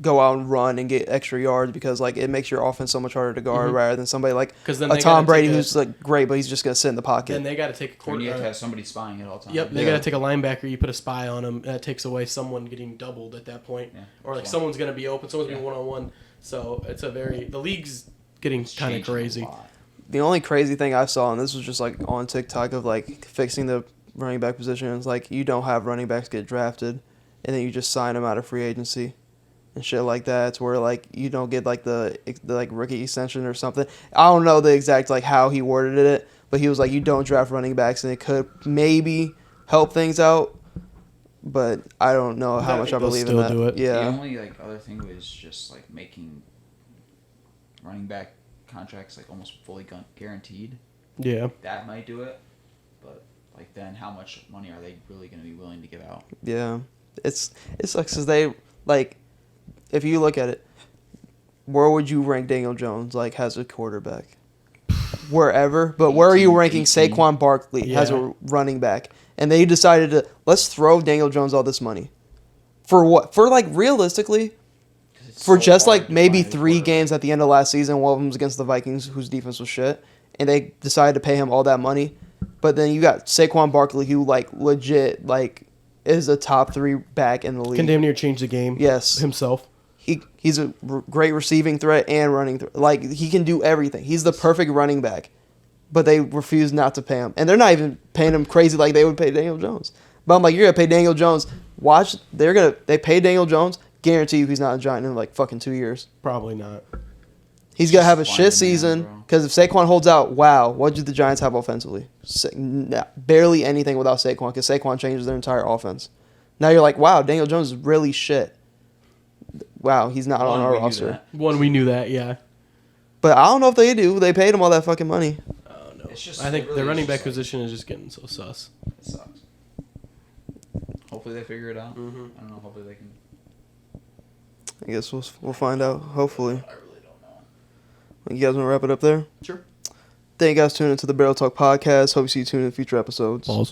Speaker 1: go out and run and get extra yards because like it makes your offense so much harder to guard rather than somebody like a Tom Brady who's like great but he's just gonna sit in the pocket.
Speaker 2: Then they got to take a quarterback.
Speaker 3: You have to have somebody spying at all times.
Speaker 2: Yep, they got to take a linebacker. You put a spy on him. That takes away someone getting doubled at that point, or like someone's gonna be open. Someone's gonna be 1-on-1. So it's the league's getting kind of crazy.
Speaker 1: The only crazy thing I saw, and this was just like on TikTok of like fixing the running back position, is like you don't have running backs get drafted, and then you just sign them out of free agency. And shit like that. It's where like you don't get like the like rookie extension or something. I don't know the exact like how he worded it, but he was like you don't draft running backs and it could maybe help things out, but I don't know how much I believe in that.
Speaker 2: Do it.
Speaker 1: Yeah.
Speaker 3: The only like other thing was just like making running back contracts like almost fully guaranteed.
Speaker 2: Yeah.
Speaker 3: That might do it, but like then how much money are they really going to be willing to give out?
Speaker 1: Yeah. It sucks because they like. If you look at it, where would you rank Daniel Jones, like, as a quarterback? Wherever. But where are you ranking
Speaker 3: 18.
Speaker 1: Saquon Barkley as a running back? And they decided to, let's throw Daniel Jones all this money. For what? For, like, realistically, for
Speaker 3: so
Speaker 1: just,
Speaker 3: hard
Speaker 1: like,
Speaker 3: to
Speaker 1: maybe
Speaker 3: find a
Speaker 1: 3
Speaker 3: quarterback.
Speaker 1: games at the end of last season. One of them was against the Vikings, whose defense was shit. And they decided to pay him all that money. But then you got Saquon Barkley, who, like, legit, like, is a top 3 back in the league.
Speaker 2: Can damn near change the game.
Speaker 1: Yes.
Speaker 2: Himself.
Speaker 1: He's a great receiving threat and running threat. Like, he can do everything. He's the perfect running back. But they refuse not to pay him. And they're not even paying him crazy like they would pay Daniel Jones. But I'm like, you're going to pay Daniel Jones. Watch, they pay Daniel Jones. Guarantee you he's not a Giant in like fucking 2 years.
Speaker 2: Probably not.
Speaker 1: He's going to have a
Speaker 3: Just
Speaker 1: shit
Speaker 3: find the man,
Speaker 1: season.
Speaker 3: bro.
Speaker 1: Because if Saquon holds out, wow, what do the Giants have offensively? Barely anything without Saquon. Because Saquon changes their entire offense. Now you're like, wow, Daniel Jones is really shit. Wow, he's not on our roster.
Speaker 2: We knew that, yeah.
Speaker 1: But I don't know if they do. They paid him all that fucking money.
Speaker 2: Oh, no.
Speaker 3: It's just-
Speaker 2: I think
Speaker 3: it really
Speaker 2: the running
Speaker 3: is
Speaker 2: back
Speaker 3: just like-
Speaker 2: position is just getting so sus.
Speaker 3: It sucks. Hopefully they figure it out.
Speaker 2: Mm-hmm.
Speaker 3: I don't know. Hopefully they can.
Speaker 1: I guess we'll find out, hopefully.
Speaker 3: I really don't know.
Speaker 1: You guys want to wrap it up there?
Speaker 2: Sure.
Speaker 1: Thank you guys for tuning into the Barrel Talk podcast. Hope you see you tune in future episodes.
Speaker 2: Balls.